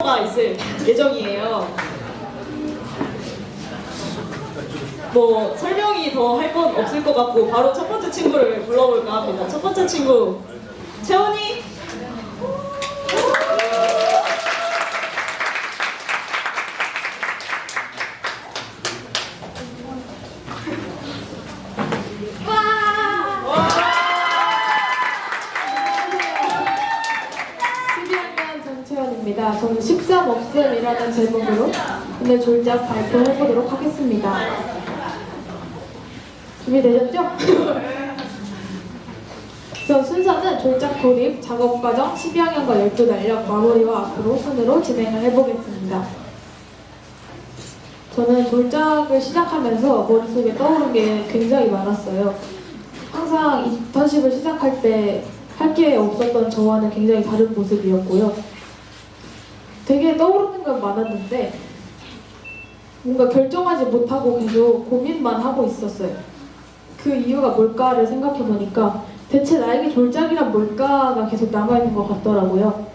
가 있을 예정이에요. 뭐 설명이 더 할 건 없을 것 같고 바로 첫 번째 친구를 불러볼까 합니다. 첫 번째 친구 채원이. 정채원입니다. 저는 13 없음이라는 제목으로 오늘 졸작 발표해보도록 하겠습니다. 준비되셨죠? 우선 순서는 졸작 돌입, 작업과정, 12학년과 12달력, 마무리와 앞으로 순으로 진행을 해보겠습니다. 저는 졸작을 시작하면서 머릿속에 떠오른 게 굉장히 많았어요. 항상 인턴십을 시작할 때 할 게 없었던 저와는 굉장히 다른 모습이었고요. 되게 떠오르는 건 많았는데 뭔가 결정하지 못하고 계속 고민만 하고 있었어요. 그 이유가 뭘까를 생각해보니까 대체 나에게 졸작이란 뭘까가 계속 남아있는 것 같더라고요.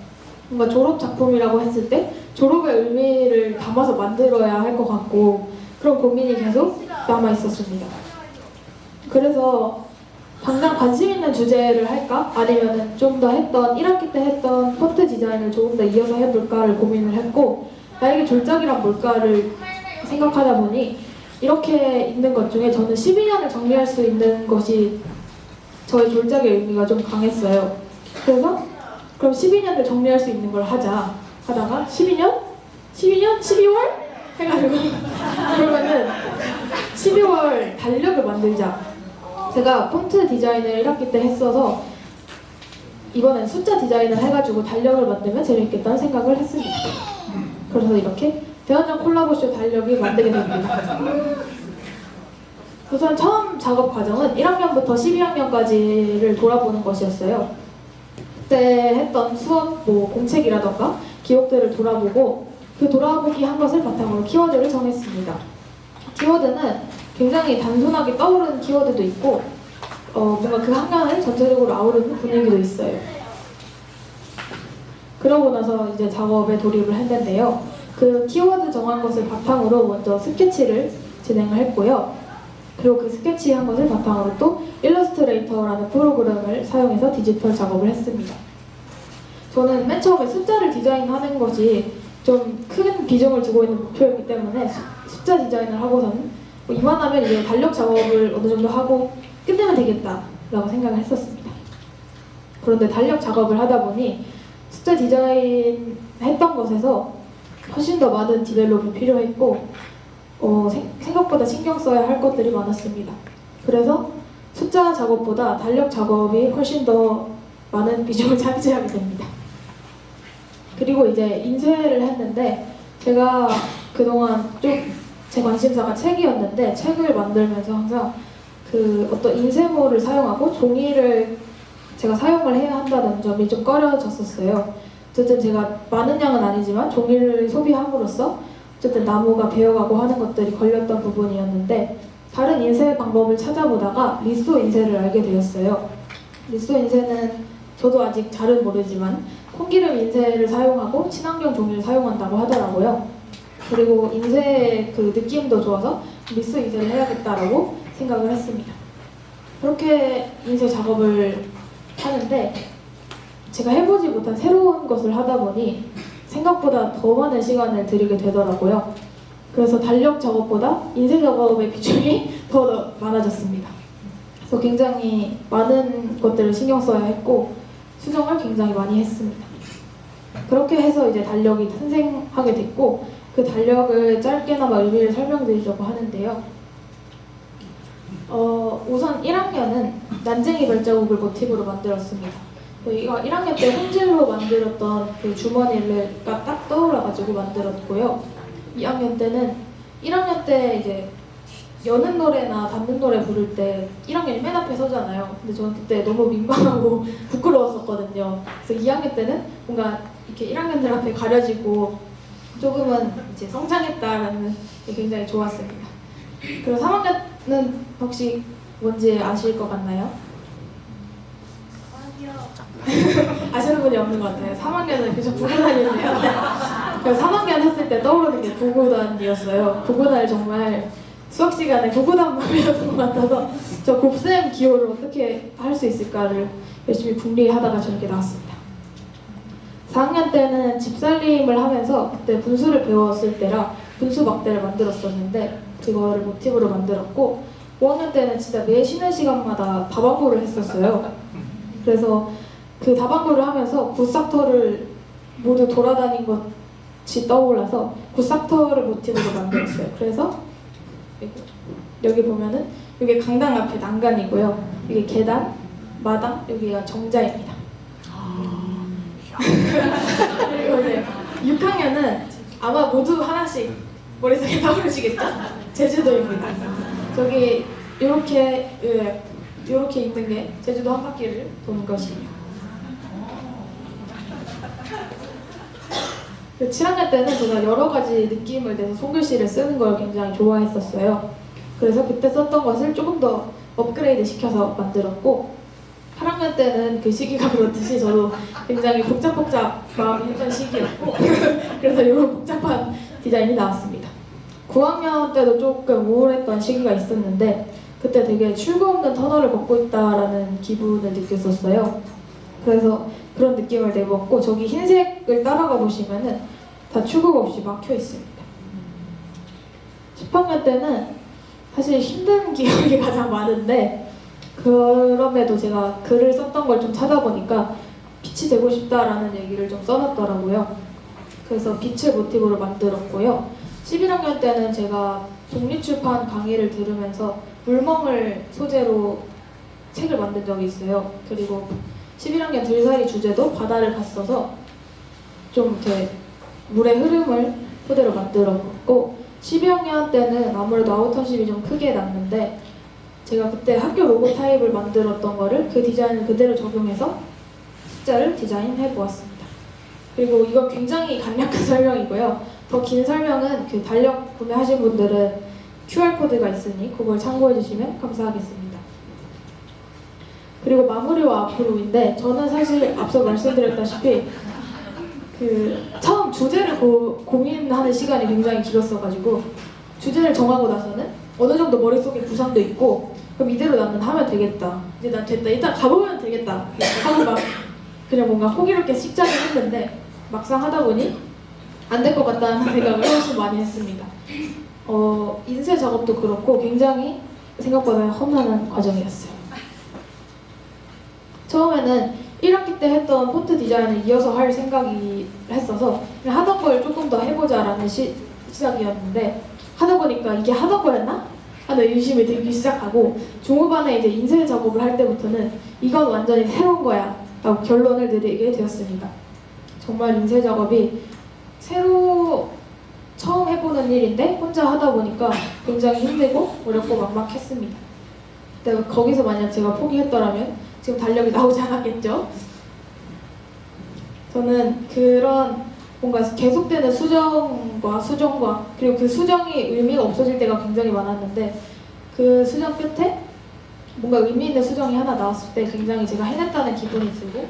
뭔가 졸업 작품이라고 했을 때 졸업의 의미를 담아서 만들어야 할 것 같고 그런 고민이 계속 남아있었습니다. 그래서 당장 관심 있는 주제를 할까? 아니면 좀 더 했던 1학기 때 했던 폰트 디자인을 조금 더 이어서 해볼까를 고민을 했고 나에게 졸작이란 뭘까를 생각하다 보니 이렇게 있는 것 중에 저는 12년을 정리할 수 있는 것이 저의 졸작의 의미가 좀 강했어요. 그래서 그럼 12년을 정리할 수 있는 걸 하자 하다가 12년? 12월? 해가지고 그러면은 12월 달력을 만들자. 제가 폰트 디자인을 1학기 때 했어서 이번엔 숫자 디자인을 해가지고 달력을 만들면 재밌겠다는 생각을 했습니다. 그래서 이렇게 대환장 콜라보쇼 달력이 만들게 됩니다. 우선 처음 작업 과정은 1학년부터 12학년까지를 돌아보는 것이었어요. 그때 했던 수업 공책이라던가 기록들을 돌아보고 그 돌아보기 한 것을 바탕으로 키워드를 정했습니다. 키워드는 굉장히 단순하게 떠오르는 키워드도 있고 뭔가 그 학년을 전체적으로 아우르는 분위기도 있어요. 그러고 나서 이제 작업에 돌입을 했는데요. 그 키워드 정한 것을 바탕으로 먼저 스케치를 진행을 했고요. 그리고 그 스케치한 것을 바탕으로 또 일러스트레이터라는 프로그램을 사용해서 디지털 작업을 했습니다. 저는 맨 처음에 숫자를 디자인하는 것이 좀 큰 비중을 두고 있는 목표였기 때문에 숫자 디자인을 하고서는 이만하면 이제 달력 작업을 어느 정도 하고 끝내면 되겠다라고 생각을 했었습니다. 그런데 달력 작업을 하다 보니 숫자 디자인 했던 것에서 훨씬 더 많은 디벨롭이 필요했고 생각보다 신경 써야 할 것들이 많았습니다. 그래서 숫자 작업보다 달력 작업이 훨씬 더 많은 비중을 차지하게 됩니다. 그리고 이제 인쇄를 했는데 제가 그동안 좀 제 관심사가 책이었는데 책을 만들면서 항상 그 어떤 인쇄물을 사용하고 종이를 제가 사용을 해야 한다는 점이 좀 꺼려졌었어요. 어쨌든 제가 많은 양은 아니지만 종이를 소비함으로써 어쨌든 나무가 베어가고 하는 것들이 걸렸던 부분이었는데 다른 인쇄 방법을 찾아보다가 리쏘 인쇄를 알게 되었어요. 리쏘 인쇄는 저도 아직 잘은 모르지만 콩기름 인쇄를 사용하고 친환경 종이를 사용한다고 하더라고요. 그리고 인쇄 그 느낌도 좋아서 리쏘 인쇄를 해야겠다라고 생각을 했습니다. 그렇게 인쇄 작업을 하는데 제가 해보지 못한 새로운 것을 하다 보니 생각보다 더 많은 시간을 들이게 되더라고요. 그래서 달력 작업보다 인쇄 작업의 비중이 더 많아졌습니다. 그래서 굉장히 많은 것들을 신경 써야 했고 수정을 굉장히 많이 했습니다. 그렇게 해서 이제 달력이 탄생하게 됐고 그 달력을 짧게나마 의미를 설명드리려고 하는데요. 우선 1학년은 난쟁이 발자국을 모티브로 만들었습니다. 저희가 1학년 때 혼질로 만들었던 그 주머니가 딱 떠올라가지고 만들었고요. 2학년 때는 1학년 때 이제 여는 노래나 닫는 노래 부를 때 1학년이 맨 앞에 서잖아요. 근데 저는 그때 너무 민망하고 부끄러웠었거든요. 그래서 2학년 때는 뭔가 이렇게 1학년들 앞에 가려지고 조금은 이제 성장했다라는 게 굉장히 좋았습니다. 그리고 3학년은 혹시 뭔지 아실 것 같나요? 아시는 분이 없는 것 같아요. 3학년은 그저 부고 다니는데요. 그래서 3학년 했을 때 떠오르는 게 구구단이었어요. 구구단을 정말 수학 시간에 구구단만 배웠던 것 같아서 저 곱셈 기호를 어떻게 할 수 있을까를 열심히 궁리하다가 저렇게 나왔습니다. 4학년 때는 집살림을 하면서 그때 분수를 배웠을 때라 분수 막대를 만들었었는데 그거를 모티브로 만들었고 5학년 때는 진짜 매 쉬는 시간마다 다방구를 했었어요. 그래서 그 다방구를 하면서 굿삭터를 모두 돌아다닌 것이 떠올라서 굿삭터를 모티브로 만들었어요. 그래서 여기 보면은 이게 강당 앞에 난간이고요. 이게 계단, 마당, 여기가 정자입니다. 그리고 이제 6학년은 아마 모두 하나씩 머릿속에 떠오르시겠죠? 제주도입니다. 저기 이렇게 있는 게 제주도 한 바퀴를 도는 것이에요. 7학년 때는 제가 여러 가지 느낌을 내서 손글씨를 쓰는 걸 굉장히 좋아했었어요. 그래서 그때 썼던 것을 조금 더 업그레이드 시켜서 만들었고 8학년 때는 그 시기가 그렇듯이 저도 굉장히 복잡복잡 마음이 했던 시기였고 그래서 이런 복잡한 디자인이 나왔습니다. 9학년 때도 조금 우울했던 시기가 있었는데 그때 되게 출구 없는 터널을 걷고 있다라는 기분을 느꼈었어요. 그래서 그런 느낌을 내봤고 저기 흰색을 따라가 보시면은 다 출구가 없이 막혀 있습니다. 10학년 때는 사실 힘든 기억이 가장 많은데 그럼에도 제가 글을 썼던 걸 좀 찾아보니까 빛이 되고 싶다라는 얘기를 좀 써놨더라고요. 그래서 빛을 모티브로 만들었고요. 11학년 때는 제가 독립출판 강의를 들으면서 물멍을 소재로 책을 만든 적이 있어요. 그리고 11학년 들살이 주제도 바다를 봤어서 좀 이렇게 물의 흐름을 토대로 만들었고 12학년 때는 아무래도 아우터십이 좀 크게 났는데 제가 그때 학교 로고 타입을 만들었던 거를 그 디자인을 그대로 적용해서 숫자를 디자인해 보았습니다. 그리고 이건 굉장히 간략한 설명이고요. 더 긴 설명은 그 달력 구매하신 분들은 QR코드가 있으니 그걸 참고해 주시면 감사하겠습니다. 그리고 마무리와 앞으로인데 저는 사실 앞서 말씀드렸다시피 그 처음 주제를 고민하는 시간이 굉장히 길었어가지고 주제를 정하고 나서는 어느 정도 머릿속에 구상도 있고 그럼 이대로 나는 하면 되겠다. 이제 난 됐다. 일단 가보면 되겠다. 하고 막 그냥 뭔가 호기롭게 시작을 했는데 막상 하다 보니 안 될 것 같다는 생각을 훨씬 많이 했습니다. 인쇄 작업도 그렇고 굉장히 생각보다 험난한 과정이었어요. 처음에는 1학기 때 했던 폰트 디자인을 이어서 할 생각이 했어서 그냥 하던 걸 조금 더 해보자라는 시작이었는데 하다 보니까 이게 하던 거였나? 하는 의심이 들기 시작하고 중후반에 이제 인쇄 작업을 할 때부터는 이건 완전히 새로운 거야 라고 결론을 내리게 되었습니다. 정말 인쇄 작업이 새로 처음 해보는 일인데 혼자 하다 보니까 굉장히 힘들고 어렵고 막막했습니다. 근데 거기서 만약 제가 포기했더라면 지금 달력이 나오지 않았겠죠? 저는 그런 뭔가 계속되는 수정과 그리고 그 수정이 의미가 없어질 때가 굉장히 많았는데 그 수정 끝에 뭔가 의미 있는 수정이 하나 나왔을 때 굉장히 제가 해냈다는 기분이 들고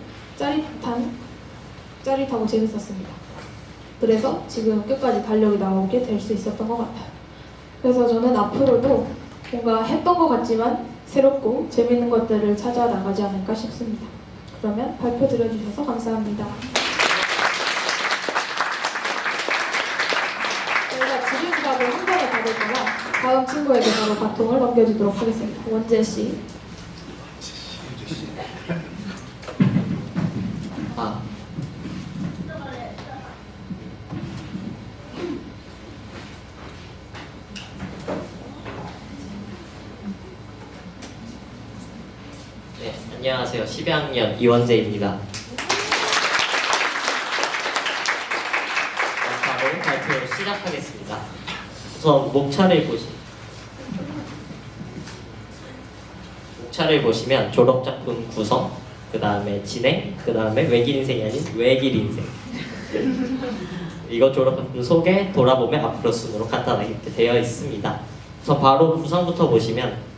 짜릿하고 재밌었습니다. 그래서 지금 끝까지 달력이 나오게 될 수 있었던 것 같아요. 그래서 저는 앞으로도 뭔가 했던 것 같지만 새롭고 재밌는 것들을 찾아 나가지 않을까 싶습니다. 그러면 발표 들어주셔서 감사합니다. 저희가 질의응답을 한 번에 받을 거라 다음 친구에게 바로 바통을 넘겨주도록 하겠습니다. 원재 씨. 네, 안녕하세요. 12학년 이원재입니다. 바로 발표를 시작하겠습니다. 우선 목차를 보시면 졸업작품 구성, 그 다음에 진행, 그 다음에 외길 인생이 아닌 외길 인생. 이거 졸업작품 소개, 돌아보면 앞으로 순으로 간단하게 이렇게 되어 있습니다. 우선 바로 구성부터 보시면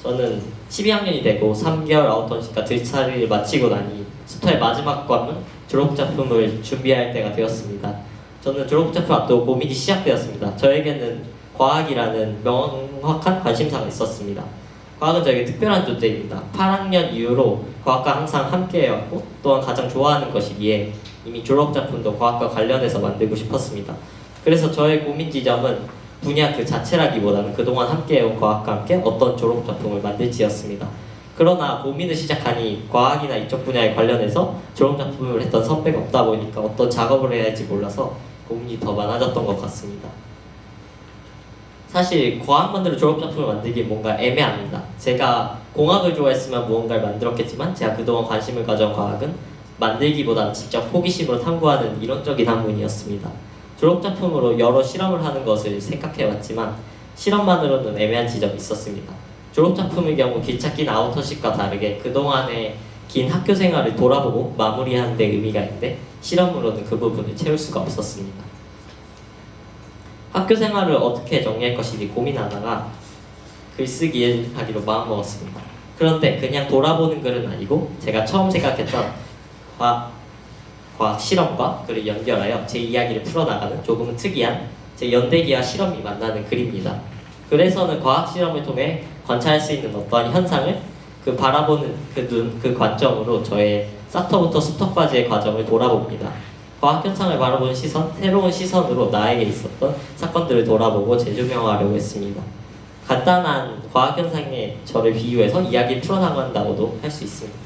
저는 12학년이 되고 3개월 아웃턴십과 들차를 마치고 나니 스터의 마지막 과문 졸업작품을 준비할 때가 되었습니다. 저는 졸업작품 앞두고 고민이 시작되었습니다. 저에게는 과학이라는 명확한 관심사가 있었습니다. 과학은 저에게 특별한 존재입니다. 8학년 이후로 과학과 항상 함께해왔고 또한 가장 좋아하는 것이기에 이미 졸업작품도 과학과 관련해서 만들고 싶었습니다. 그래서 저의 고민 지점은 분야 그 자체라기보다는 그동안 함께해온 과학과 함께 어떤 졸업작품을 만들지였습니다. 그러나 고민을 시작하니 과학이나 이쪽 분야에 관련해서 졸업작품을 했던 선배가 없다 보니까 어떤 작업을 해야 할지 몰라서 고민이 더 많아졌던 것 같습니다. 사실 과학만으로 졸업작품을 만들기 뭔가 애매합니다. 제가 공학을 좋아했으면 무언가를 만들었겠지만 제가 그동안 관심을 가져온 과학은 만들기보다는 직접 호기심으로 탐구하는 이론적인 학문이었습니다. 졸업작품으로 여러 실험을 하는 것을 생각해왔지만 실험만으로는 애매한 지점이 있었습니다. 졸업작품의 경우 길찾기나 아우터십과 다르게 그동안의 긴 학교 생활을 돌아보고 마무리하는 데 의미가 있는데 실험으로는 그 부분을 채울 수가 없었습니다. 학교 생활을 어떻게 정리할 것인지 고민하다가 글쓰기를 하기로 마음먹었습니다. 그런데 그냥 돌아보는 글은 아니고 제가 처음 생각했던 과학 실험과 글을 연결하여 제 이야기를 풀어나가는 조금은 특이한 제 연대기와 실험이 만나는 글입니다. 글에서는 과학 실험을 통해 관찰할 수 있는 어떠한 현상을 그 바라보는 그 눈, 그 관점으로 저의 싹터부터 숲터까지의 과정을 돌아봅니다. 과학 현상을 바라보는 시선, 새로운 시선으로 나에게 있었던 사건들을 돌아보고 재조명하려고 했습니다. 간단한 과학 현상에 저를 비유해서 이야기를 풀어나간다고도 할 수 있습니다.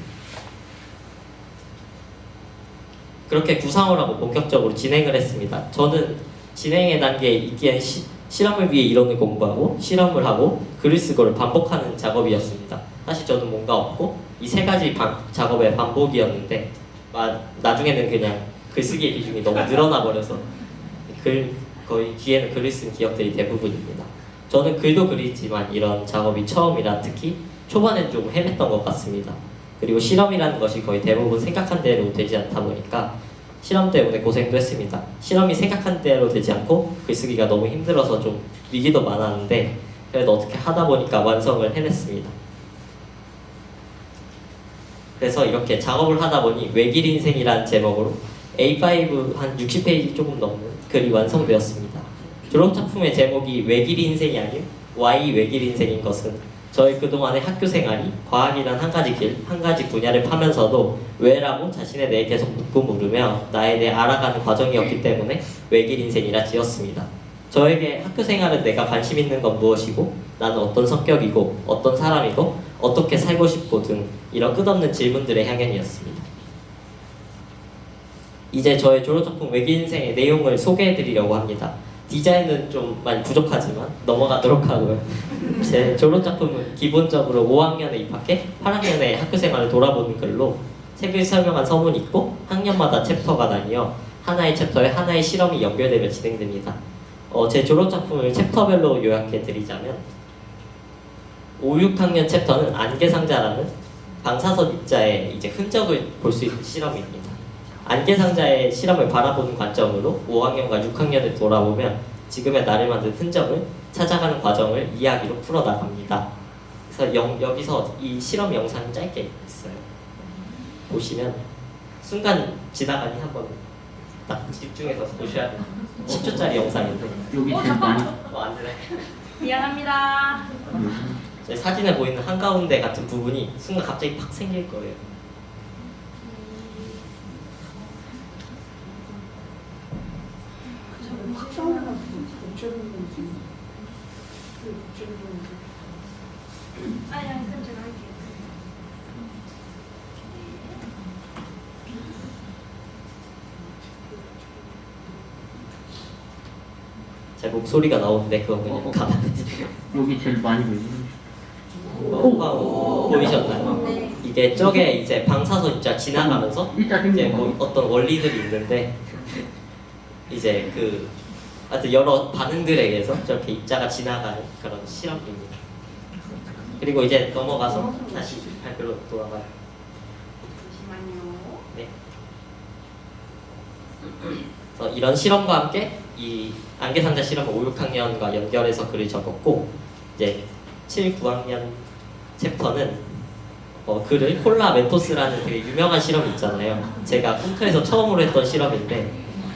그렇게 구상을 하고 본격적으로 진행을 했습니다. 저는 진행의 단계에 있기엔 실험을 위해 이론을 공부하고 실험을 하고 글을 쓰고를 반복하는 작업이었습니다. 사실 저는 뭔가 없고 이 세 가지 작업의 반복이었는데 나중에는 그냥 글쓰기의 비중이 너무 늘어나 버려서 거의 뒤에는 글을 쓴 기억들이 대부분입니다. 저는 글도 그리지만 이런 작업이 처음이라 특히 초반엔 좀 헤맸던 것 같습니다. 그리고 실험이라는 것이 거의 대부분 생각한 대로 되지 않다 보니까 실험 때문에 고생도 했습니다. 실험이 생각한 대로 되지 않고 글쓰기가 너무 힘들어서 좀 위기도 많았는데 그래도 어떻게 하다 보니까 완성을 해냈습니다. 그래서 이렇게 작업을 하다 보니 외길 인생이라는 제목으로 A5 한 60페이지 조금 넘는 글이 완성되었습니다. 졸업작품의 제목이 외길 인생이 아닌 Y 외길 인생인 것은 저희 그동안의 학교 생활이 과학이란 한 가지 길, 한 가지 분야를 파면서도 왜라고 자신에 대해 계속 묻고 물으며 나에 대해 알아가는 과정이었기 때문에 외길 인생이라 지었습니다. 저에게 학교 생활은 내가 관심 있는 건 무엇이고 나는 어떤 성격이고 어떤 사람이고 어떻게 살고 싶고 등 이런 끝없는 질문들의 향연이었습니다. 이제 저의 졸업작품 외길 인생의 내용을 소개해드리려고 합니다. 디자인은 좀 많이 부족하지만 넘어가도록 하고요. 제 졸업작품은 기본적으로 5학년에 입학해 8학년에 학교생활을 돌아보는 글로 책을 설명한 서문이 있고 학년마다 챕터가 나뉘어 하나의 챕터에 하나의 실험이 연결되며 진행됩니다. 제 졸업작품을 챕터별로 요약해드리자면 5, 6학년 챕터는 안개상자라는 방사선 입자의 이제 흔적을 볼 수 있는 실험입니다. 안개상자의 실험을 바라보는 관점으로 5학년과 6학년을 돌아보면 지금의 나를 만든 흔적을 찾아가는 과정을 이야기로 풀어나갑니다. 그래서 여기서 이 실험 영상이 짧게 있어요. 보시면 순간 지나가니 한번 딱 집중해서 보셔야 돼요. 10초짜리 영상인데 여기 잠깐. 안 되네. 미안합니다. 제 사진에 보이는 한가운데 같은 부분이 순간 갑자기 팍 생길 거예요. 아니, 쌤 제가 할게요. 제 목소리가 나오는데 그건 그냥 가만히 여기 제일 많이 보이네. 보이셨나요? 네. 이게 저게 이제 방사선 입자 지나가면서 이제 뭐 어떤 원리들이 있는데 이제 하여튼 여러 반응들에 의해서 저렇게 입자가 지나가는 그런 실험입니다. 그리고 이제 넘어가서 다시 발표로 돌아가요. 잠시만요. 네. 그래서 이런 실험과 함께 이 안개상자 실험을 5, 6학년과 연결해서 글을 적었고 이제 7, 9학년 챕터는 글을 콜라 멘토스라는 되게 유명한 실험이 있잖아요. 제가 꿈터에서 처음으로 했던 실험인데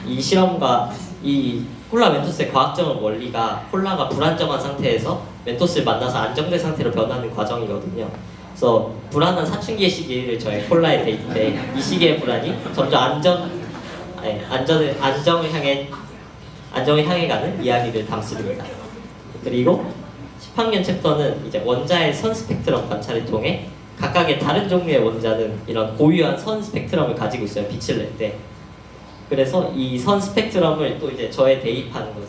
이 실험과 이 콜라 멘토스의 과학적인 원리가 콜라가 불안정한 상태에서 멘토스를 만나서 안정된 상태로 변하는 과정이거든요. 그래서 불안한 사춘기의 시기를 저의 콜라에 대입해 이 시기의 불안이 점점 안정을 향해 가는 이야기를 담습니다. 그리고 10학년 챕터는 이제 원자의 선 스펙트럼 관찰을 통해 각각의 다른 종류의 원자는 이런 고유한 선 스펙트럼을 가지고 있어요. 빛을 낼 때. 그래서 이 선 스펙트럼을 또 이제 저에 대입하는 거죠.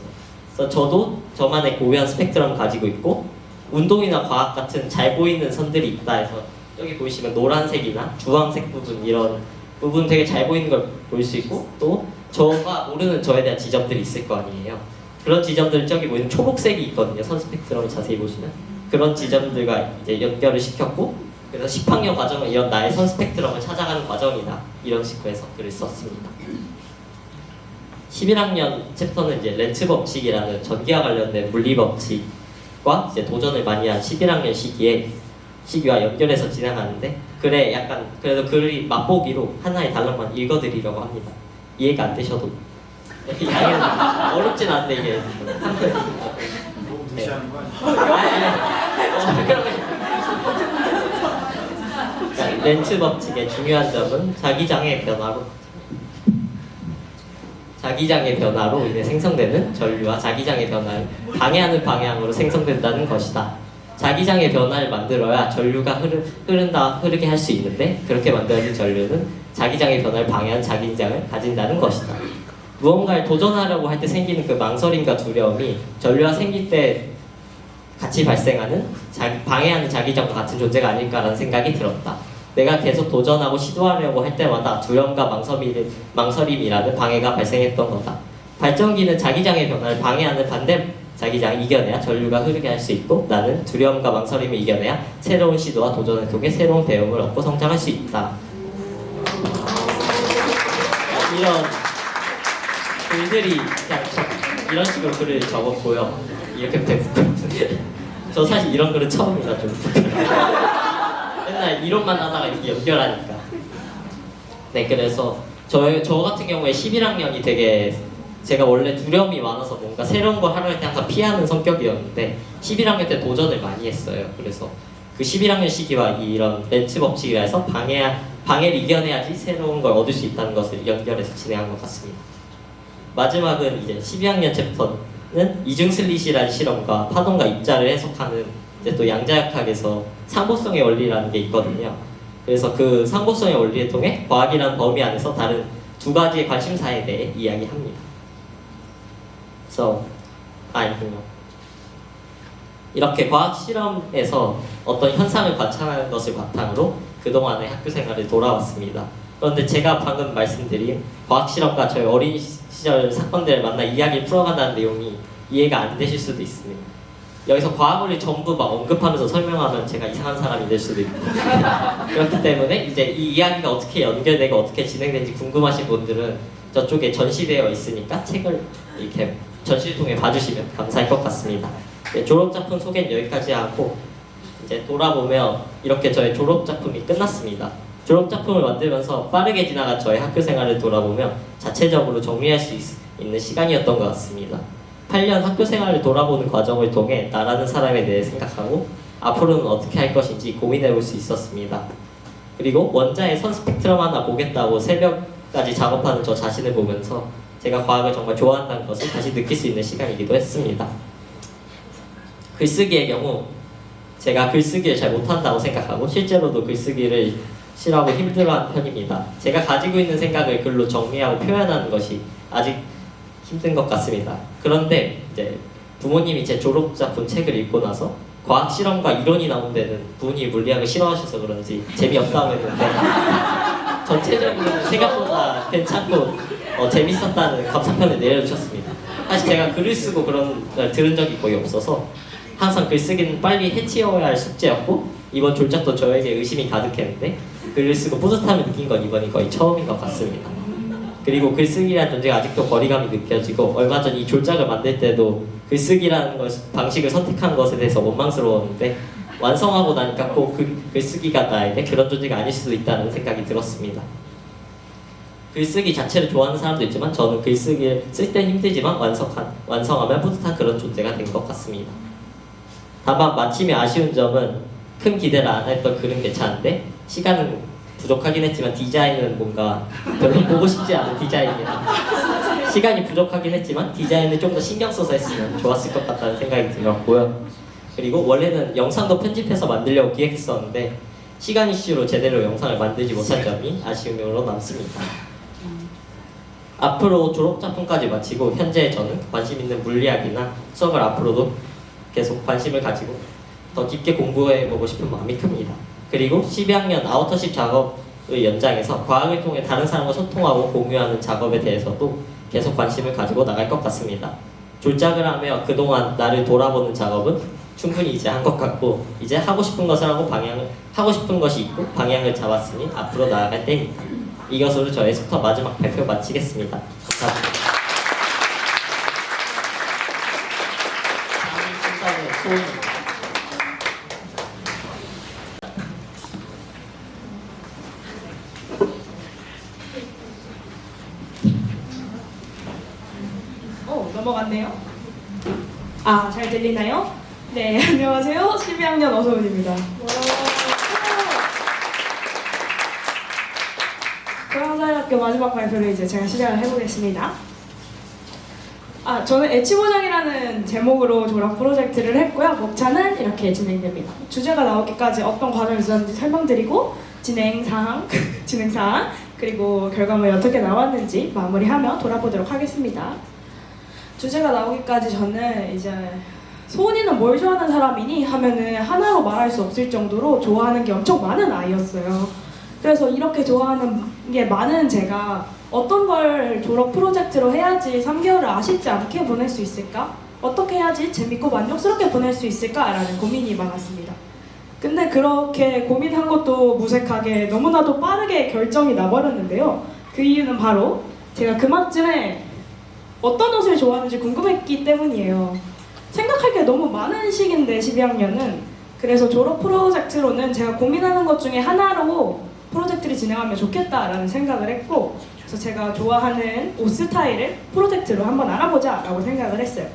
그래서 저도 저만의 고유한 스펙트럼을 가지고 있고 운동이나 과학 같은 잘 보이는 선들이 있다 해서 여기 보이시면 노란색이나 주황색 부분 이런 부분 되게 잘 보이는 걸 볼 수 있고 또 저가 모르는 저에 대한 지점들이 있을 거 아니에요. 그런 지점들 저기 보이는 초록색이 있거든요. 선 스펙트럼을 자세히 보시면 그런 지점들과 이제 연결을 시켰고 그래서 10학년 과정은 이런 나의 선 스펙트럼을 찾아가는 과정이다. 이런 식으로 해서 글을 썼습니다. 11학년 챕터는 이제 렌츠 법칙이라는 전기와 관련된 물리 법칙과 이제 도전을 많이 한 11학년 시기와 연결해서 진행하는데 글에 약간 그래서 글이 맛보기로 하나의 단락만 읽어드리려고 합니다. 이해가 안 되셔도 양해는 어렵진 않은데 이게 무시하는 거 아니야? 렌츠 법칙의 중요한 점은 자기장의 변화로 인해 생성되는 전류와 자기장의 변화를 방해하는 방향으로 생성된다는 것이다. 자기장의 변화를 만들어야 전류가 흐르게 할 수 있는데 그렇게 만들어진 전류는 자기장의 변화를 방해하는 자기장을 가진다는 것이다. 무언가를 도전하려고 할 때 생기는 그 망설임과 두려움이 전류가 생길 때 같이 발생하는 방해하는 자기장과 같은 존재가 아닐까라는 생각이 들었다. 내가 계속 도전하고 시도하려고 할 때마다 두려움과 망설임이라는 방해가 발생했던 거다. 발전기는 자기장의 변화를 방해하는 반대 자기장을 이겨내야 전류가 흐르게 할 수 있고 나는 두려움과 망설임을 이겨내야 새로운 시도와 도전을 통해 새로운 배움을 얻고 성장할 수 있다. 이런 글들이 그냥 이런 식으로 글을 적었고요. 이렇게 저 사실 이런 글은 처음이라 좀 맨날 이론만 하다가 이렇게 연결하니까. 네, 그래서 저 같은 경우에 11학년이 되게 제가 원래 두려움이 많아서 뭔가 새로운 걸 하려 할 때 항상 피하는 성격이었는데 11학년 때 도전을 많이 했어요. 그래서 그 11학년 시기와 이런 렌츠 법칙이라 해서 방해를 이겨내야지 새로운 걸 얻을 수 있다는 것을 연결해서 진행한 것 같습니다. 마지막은 이제 12학년 챕터는 이중 슬릿이라는 실험과 파동과 입자를 해석하는 이제 또 양자역학에서 상보성의 원리라는 게 있거든요. 그래서 그 상보성의 원리를 통해 과학이라는 범위 안에서 다른 두 가지의 관심사에 대해 이야기합니다. 그래서 아니군요. 이렇게 과학 실험에서 어떤 현상을 관찰하는 것을 바탕으로 그동안의 학교 생활을 돌아왔습니다. 그런데 제가 방금 말씀드린 과학 실험과 저희 어린 시절 사건들을 만나 이야기를 풀어간다는 내용이 이해가 안 되실 수도 있습니다. 여기서 과학을 전부 막 언급하면서 설명하면 제가 이상한 사람이 될 수도 있고 그렇기 때문에 이제 이 이야기가 어떻게 연결되고 어떻게 진행되는지 궁금하신 분들은 저쪽에 전시되어 있으니까 책을 이렇게 전시를 통해 봐주시면 감사할 것 같습니다. 네, 졸업작품 소개는 여기까지 하고 이제 돌아보면 이렇게 저의 졸업작품이 끝났습니다. 졸업작품을 만들면서 빠르게 지나간 저의 학교 생활을 돌아보며 자체적으로 정리할 수 있는 시간이었던 것 같습니다. 8년 학교 생활을 돌아보는 과정을 통해 나라는 사람에 대해 생각하고 앞으로는 어떻게 할 것인지 고민해 볼 수 있었습니다. 그리고 원자의 선 스펙트럼 하나 보겠다고 새벽까지 작업하는 저 자신을 보면서 제가 과학을 정말 좋아한다는 것을 다시 느낄 수 있는 시간이기도 했습니다. 글쓰기의 경우 제가 글쓰기를 잘 못한다고 생각하고 실제로도 글쓰기를 싫어하고 힘들어하는 편입니다. 제가 가지고 있는 생각을 글로 정리하고 표현하는 것이 아직 힘든 것 같습니다. 그런데 이제 부모님이 제 졸업작품 책을 읽고 나서 과학 실험과 이론이 나온 데는 부모님이 물리학을 싫어하셔서 그런지 재미없다고 했는데 전체적으로 생각보다 괜찮고 재밌었다는 감상평을 내려주셨습니다. 사실 제가 글을 쓰고 그런 걸 들은 적이 거의 없어서 항상 글쓰기는 빨리 해치워야 할 숙제였고 이번 졸작도 저에게 의심이 가득했는데 글을 쓰고 뿌듯함을 느낀 건 이번이 거의 처음인 것 같습니다. 그리고 글쓰기라는 존재가 아직도 거리감이 느껴지고 얼마 전 이 졸작을 만들 때도 글쓰기라는 방식을 선택한 것에 대해서 원망스러웠는데 완성하고 나니까 꼭 글쓰기가 나에게 그런 존재가 아닐 수도 있다는 생각이 들었습니다. 글쓰기 자체를 좋아하는 사람도 있지만 저는 글쓰기를 쓸 땐 힘들지만 완성하면 뿌듯한 그런 존재가 된 것 같습니다. 다만 마침이 아쉬운 점은 큰 기대를 안 했던 글은 괜찮은데 시간은 부족하긴 했지만 디자인은 뭔가 별로 보고 싶지 않은 디자인이라 시간이 부족하긴 했지만 디자인을 좀 더 신경 써서 했으면 좋았을 것 같다는 생각이 들었고요. 그리고 원래는 영상도 편집해서 만들려고 기획했었는데 시간 이슈로 제대로 영상을 만들지 못한 점이 아쉬움으로 남습니다. 앞으로 졸업작품까지 마치고 현재 저는 관심 있는 물리학이나 수학을 앞으로도 계속 관심을 가지고 더 깊게 공부해보고 싶은 마음이 큽니다. 그리고 12학년 아우터십 작업의 연장에서 과학을 통해 다른 사람과 소통하고 공유하는 작업에 대해서도 계속 관심을 가지고 나갈 것 같습니다. 졸작을 하며 그동안 나를 돌아보는 작업은 충분히 이제 한 것 같고 이제 하고 싶은 것을 하고 싶은 것이 있고 방향을 잡았으니 앞으로 나아갈 때입니다. 이것으로 저의 스터 마지막 발표 마치겠습니다. 감사합니다. 다음 순서는 소은입니다. 넘어갔네요. 아, 잘 들리나요? 네, 안녕하세요. 12학년 어서은입니다. 고양사회학교 마지막 발표를 이제 제가 시작을 해보겠습니다. 저는 애치모장이라는 제목으로 졸업 프로젝트를 했고요. 목차는 이렇게 진행됩니다. 주제가 나오기까지 어떤 과정이 있었는지 설명드리고 진행사항, 그리고 결과물이 어떻게 나왔는지 마무리하며 돌아보도록 하겠습니다. 주제가 나오기까지 저는 이제 소은이는 뭘 좋아하는 사람이니? 하면은 하나로 말할 수 없을 정도로 좋아하는 게 엄청 많은 아이였어요. 그래서 이렇게 좋아하는 게 많은 제가 어떤 걸 졸업 프로젝트로 해야지 3개월을 아쉽지 않게 보낼 수 있을까? 어떻게 해야지 재밌고 만족스럽게 보낼 수 있을까라는 고민이 많았습니다. 근데 그렇게 고민한 것도 무색하게 너무나도 빠르게 결정이 나버렸는데요. 그 이유는 바로 제가 그만쯤에 어떤 옷을 좋아하는지 궁금했기 때문이에요. 생각할 게 너무 많은 시기인데 12학년은. 그래서 졸업 프로젝트로는 제가 고민하는 것 중에 하나로 프로젝트를 진행하면 좋겠다라는 생각을 했고, 그래서 제가 좋아하는 옷 스타일을 프로젝트로 한번 알아보자 라고 생각을 했어요.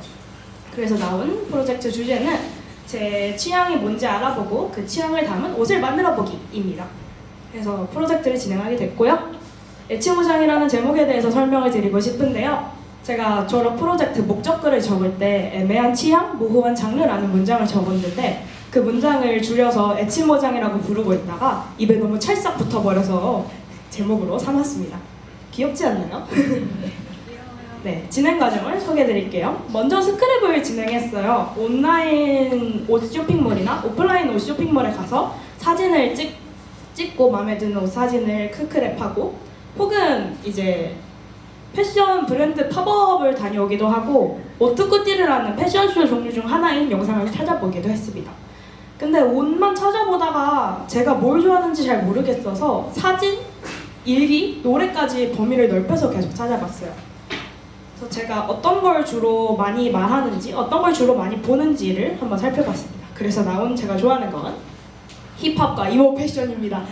그래서 나온 프로젝트 주제는 제 취향이 뭔지 알아보고 그 취향을 담은 옷을 만들어 보기입니다. 그래서 프로젝트를 진행하게 됐고요. 애치모장이라는 제목에 대해서 설명을 드리고 싶은데요. 제가 졸업 프로젝트 목적글을 적을 때 애매한 취향, 모호한 장르라는 문장을 적었는데 그 문장을 줄여서 애치모장이라고 부르고 있다가 입에 너무 찰싹 붙어버려서 제목으로 삼았습니다. 귀엽지 않나요? 네, 진행 과정을 소개해드릴게요. 먼저 스크랩을 진행했어요. 온라인 옷 쇼핑몰이나 오프라인 옷 쇼핑몰에 가서 사진을 찍고 마음에 드는 옷 사진을 크크랩하고 혹은 이제 패션 브랜드 팝업을 다녀오기도 하고 오트쿠띠르라는 패션쇼 종류 중 하나인 영상을 찾아보기도 했습니다. 근데 옷만 찾아보다가 제가 뭘 좋아하는지 잘 모르겠어서 사진, 일기, 노래까지 범위를 넓혀서 계속 찾아봤어요. 그래서 제가 어떤 걸 주로 많이 말하는지, 어떤 걸 주로 많이 보는지를 한번 살펴봤습니다. 그래서 나온 제가 좋아하는 건 힙합과 이모 패션입니다.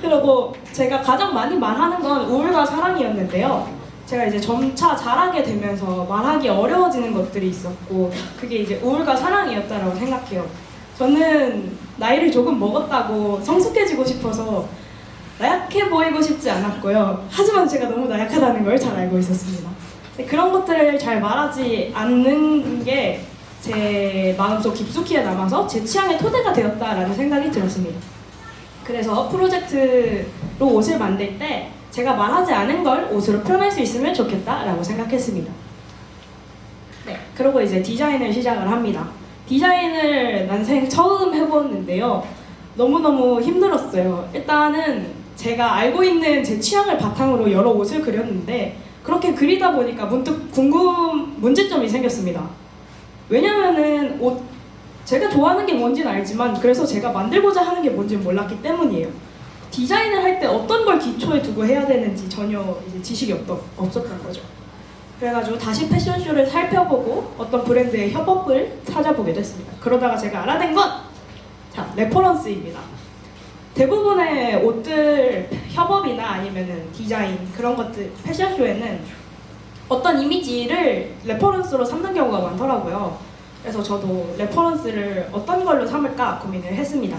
그리고 제가 가장 많이 말하는 건 우울과 사랑이었는데요. 제가 이제 점차 자라게 되면서 말하기 어려워지는 것들이 있었고 그게 이제 우울과 사랑이었다라고 생각해요. 저는 나이를 조금 먹었다고 성숙해지고 싶어서 나약해 보이고 싶지 않았고요. 하지만 제가 너무 나약하다는 걸 잘 알고 있었습니다. 그런 것들을 잘 말하지 않는 게 제 마음속 깊숙이에 남아서 제 취향의 토대가 되었다라는 생각이 들었습니다. 그래서 프로젝트로 옷을 만들 때 제가 말하지 않은 걸 옷으로 표현할 수 있으면 좋겠다라고 생각했습니다. 네, 그리고 이제 디자인을 시작을 합니다. 디자인을 난생 처음 해봤는데요. 너무너무 힘들었어요. 일단은 제가 알고 있는 제 취향을 바탕으로 여러 옷을 그렸는데 그렇게 그리다 보니까 문득 문제점이 생겼습니다. 왜냐면은 제가 좋아하는 게 뭔지는 알지만 그래서 제가 만들고자 하는 게 뭔지는 몰랐기 때문이에요. 디자인을 할 때 어떤 걸 기초에 두고 해야 되는지 전혀 이제 지식이 없었던 거죠. 그래가지고 다시 패션쇼를 살펴보고 어떤 브랜드의 협업을 찾아보게 됐습니다. 그러다가 제가 알아낸 건 레퍼런스입니다. 대부분의 옷들 협업이나 아니면은 디자인 그런 것들 패션쇼에는 어떤 이미지를 레퍼런스로 삼는 경우가 많더라고요. 그래서 저도 레퍼런스를 어떤 걸로 삼을까 고민을 했습니다.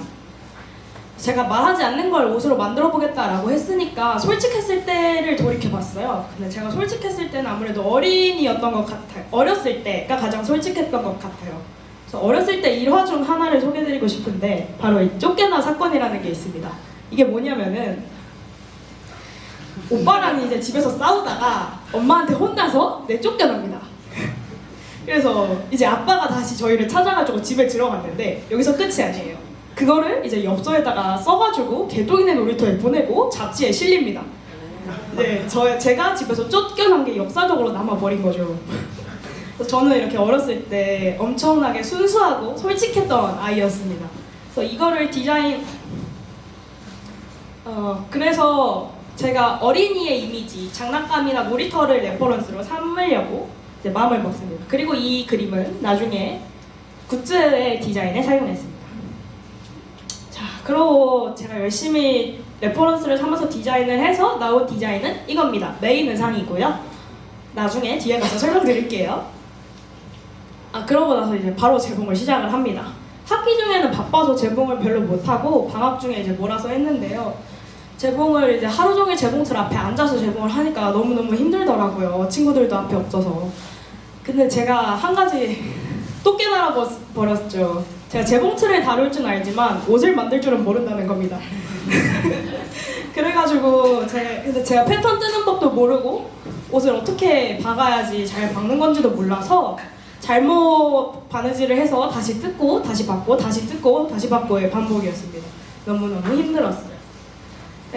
제가 말하지 않는 걸 옷으로 만들어 보겠다라고 했으니까 솔직했을 때를 돌이켜봤어요. 근데 제가 솔직했을 때는 아무래도 어린이였던 것 같아요. 어렸을 때가 가장 솔직했던 것 같아요. 그래서 어렸을 때 일화 중 하나를 소개해드리고 싶은데 바로 이 쫓겨나 사건이라는 게 있습니다. 이게 뭐냐면은 오빠랑 이제 집에서 싸우다가 엄마한테 혼나서 쫓겨납니다. 그래서 이제 아빠가 다시 저희를 찾아가지고 집에 들어갔는데 여기서 끝이 아니에요. 그거를 이제 엽서에다가 써가지고 개똥이네 놀이터에 보내고 잡지에 실립니다. 이제 제가 집에서 쫓겨난 게 역사적으로 남아버린 거죠. 그래서 저는 이렇게 어렸을 때 엄청나게 순수하고 솔직했던 아이였습니다. 그래서 이거를 그래서 제가 어린이의 이미지, 장난감이나 놀이터를 레퍼런스로 삼으려고 이제 마음을 먹습니다. 그리고 이 그림은 나중에 굿즈의 디자인에 사용했습니다. 자, 그리고 제가 열심히 레퍼런스를 삼아서 디자인을 해서 나온 디자인은 이겁니다. 메인 의상이고요. 나중에 뒤에 가서 설명드릴게요. 그러고 나서 이제 바로 재봉을 시작을 합니다. 학기 중에는 바빠서 재봉을 별로 못하고 방학 중에 이제 몰아서 했는데요. 재봉을 이제 하루 종일 재봉틀 앞에 앉아서 재봉을 하니까 너무너무 힘들더라고요. 친구들도 앞에 없어서. 근데 제가 한 가지 또 깨달아 버렸죠. 제가 재봉틀을 다룰 줄 알지만 옷을 만들 줄은 모른다는 겁니다. 그래가지고 근데 제가 패턴 뜨는 법도 모르고 옷을 어떻게 박아야지 잘 박는 건지도 몰라서 잘못 바느질을 해서 다시 뜯고 다시 박고 다시 뜯고 다시 박고의 반복이었습니다. 너무너무 힘들었어요.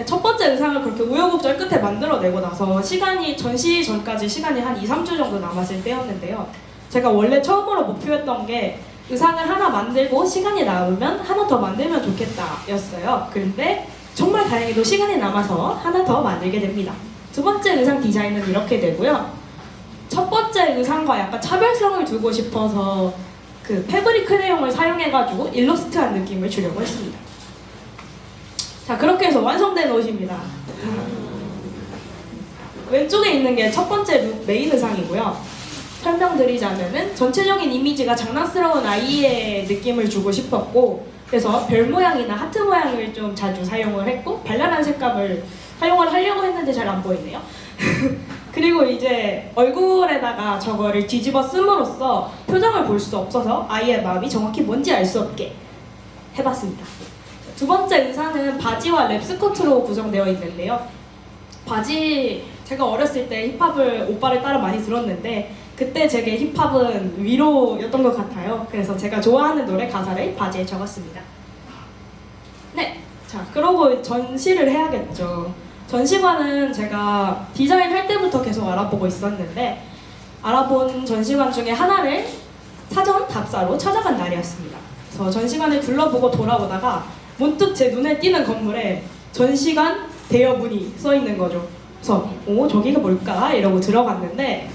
첫 번째 의상을 그렇게 우여곡절 끝에 만들어내고 나서 전시 전까지 시간이 한 2-3주 정도 남았을 때였는데요. 제가 원래 처음으로 목표했던 게 의상을 하나 만들고 시간이 남으면 하나 더 만들면 좋겠다 였어요. 그런데 정말 다행히도 시간이 남아서 하나 더 만들게 됩니다. 두 번째 의상 디자인은 이렇게 되고요. 첫 번째 의상과 약간 차별성을 두고 싶어서 그 패브릭 크레용을 사용해가지고 일러스트한 느낌을 주려고 했습니다. 자, 그렇게 해서 완성된 옷입니다. 왼쪽에 있는 게 첫 번째 룩 메인 의상이고요. 설명드리자면은 전체적인 이미지가 장난스러운 아이의 느낌을 주고 싶었고, 그래서 별 모양이나 하트 모양을 좀 자주 사용을 했고 발랄한 색감을 사용을 하려고 했는데 잘 안 보이네요. 그리고 이제 얼굴에다가 저거를 뒤집어 씀으로써 표정을 볼 수 없어서 아이의 마음이 정확히 뭔지 알 수 없게 해봤습니다. 두 번째 의상은 바지와 랩스커트로 구성되어 있는데요. 제가 어렸을 때 힙합을 오빠를 따라 많이 들었는데 그때 제게 힙합은 위로였던 것 같아요. 그래서 제가 좋아하는 노래 가사를 바지에 적었습니다. 네, 자, 그러고 전시를 해야겠죠. 전시관은 제가 디자인할 때부터 계속 알아보고 있었는데 알아본 전시관 중에 하나를 사전 답사로 찾아간 날이었습니다. 그래서 전시관을 둘러보고 돌아오다가 문득 제 눈에 띄는 건물에 전시관 대여문이 써 있는 거죠. 그래서 저기가 뭘까? 이러고 들어갔는데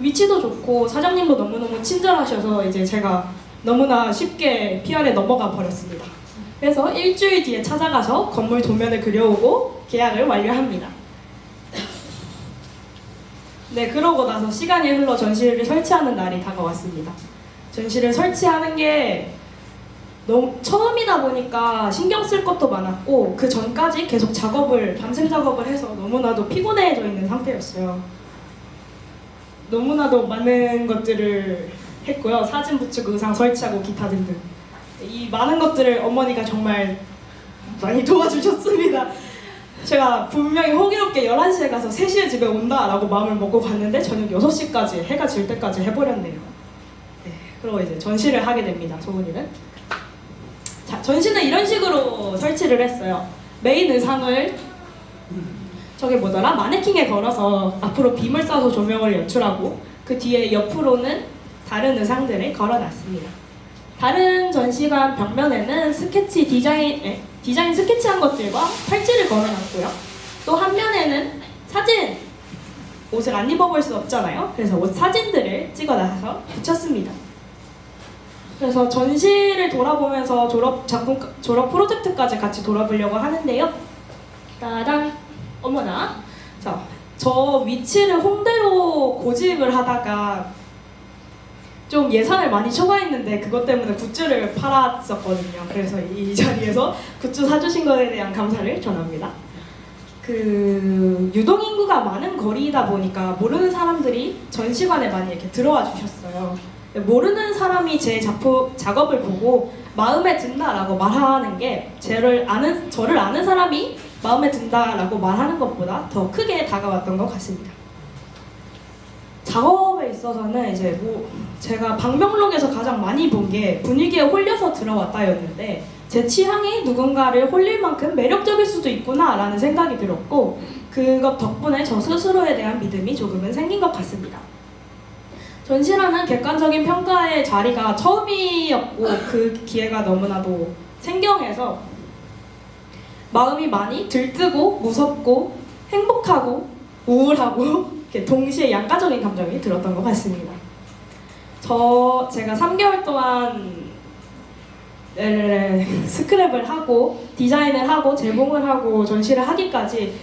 위치도 좋고 사장님도 너무너무 친절하셔서 이제 제가 너무나 쉽게 PR에 넘어가 버렸습니다. 그래서 일주일 뒤에 찾아가서 건물 도면을 그려오고 계약을 완료합니다. 네, 그러고 나서 시간이 흘러 전시를 설치하는 날이 다가왔습니다. 전시를 설치하는 게 너무 처음이다 보니까 신경 쓸 것도 많았고 그 전까지 계속 밤샘 작업을 해서 너무나도 피곤해져 있는 상태였어요. 너무나도 많은 것들을 했고요. 사진 붙이고 의상 설치하고 기타 등등. 이 많은 것들을 어머니가 정말 많이 도와주셨습니다. 제가 분명히 호기롭게 11시에 가서 3시에 집에 온다라고 마음을 먹고 갔는데 저녁 6시까지 해가 질 때까지 해버렸네요. 네, 그리고 이제 전시를 하게 됩니다. 소은이는. 자, 전시는 이런 식으로 설치를 했어요. 메인 의상을 마네킹에 걸어서 앞으로 빔을 쏴서 조명을 연출하고 그 뒤에 옆으로는 다른 의상들을 걸어놨습니다. 다른 전시관 벽면에는 디자인 스케치한 것들과 팔찌를 걸어놨고요. 또 한 면에는 사진, 옷을 안 입어볼 수 없잖아요. 그래서 옷 사진들을 찍어놔서 붙였습니다. 그래서 전시를 돌아보면서 졸업 프로젝트까지 같이 돌아보려고 하는데요. 따단, 어머나. 자, 저 위치를 홍대로 고집을 하다가 좀 예산을 많이 초과했는데 그것 때문에 굿즈를 팔았었거든요. 그래서 이 자리에서 굿즈 사주신 것에 대한 감사를 전합니다. 그 유동인구가 많은 거리이다 보니까 모르는 사람들이 전시관에 많이 이렇게 들어와 주셨어요. 모르는 사람이 제 작업을 보고 마음에 든다라고 말하는 게 저를 아는 사람이 마음에 든다라고 말하는 것보다 더 크게 다가왔던 것 같습니다. 작업에 있어서는 이제 제가 방명록에서 가장 많이 본 게 분위기에 홀려서 들어왔다였는데 제 취향이 누군가를 홀릴 만큼 매력적일 수도 있구나라는 생각이 들었고 그것 덕분에 저 스스로에 대한 믿음이 조금은 생긴 것 같습니다. 전시라는 객관적인 평가의 자리가 처음이었고 그 기회가 너무나도 생경해서 마음이 많이 들뜨고 무섭고 행복하고 우울하고 이렇게 동시에 양가적인 감정이 들었던 것 같습니다. 제가 3개월 동안 스크랩을 하고 디자인을 하고 제봉을 하고 전시를 하기까지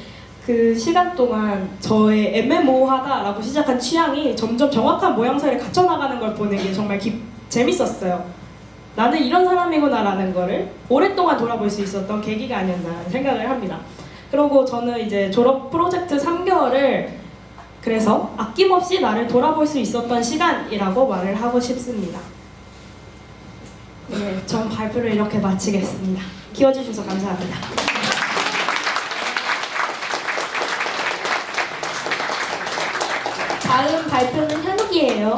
그 시간 동안 저의 애매모호하다라고 시작한 취향이 점점 정확한 모양새를 갖춰나가는 걸 보는 게 정말 재밌었어요. 나는 이런 사람이구나라는 거를 오랫동안 돌아볼 수 있었던 계기가 아니었나 생각을 합니다. 그리고 저는 이제 졸업 프로젝트 3개월을 그래서 아낌없이 나를 돌아볼 수 있었던 시간이라고 말을 하고 싶습니다. 네, 전 발표를 이렇게 마치겠습니다. 키워주셔서 감사합니다. 다음 발표는 현욱이에요.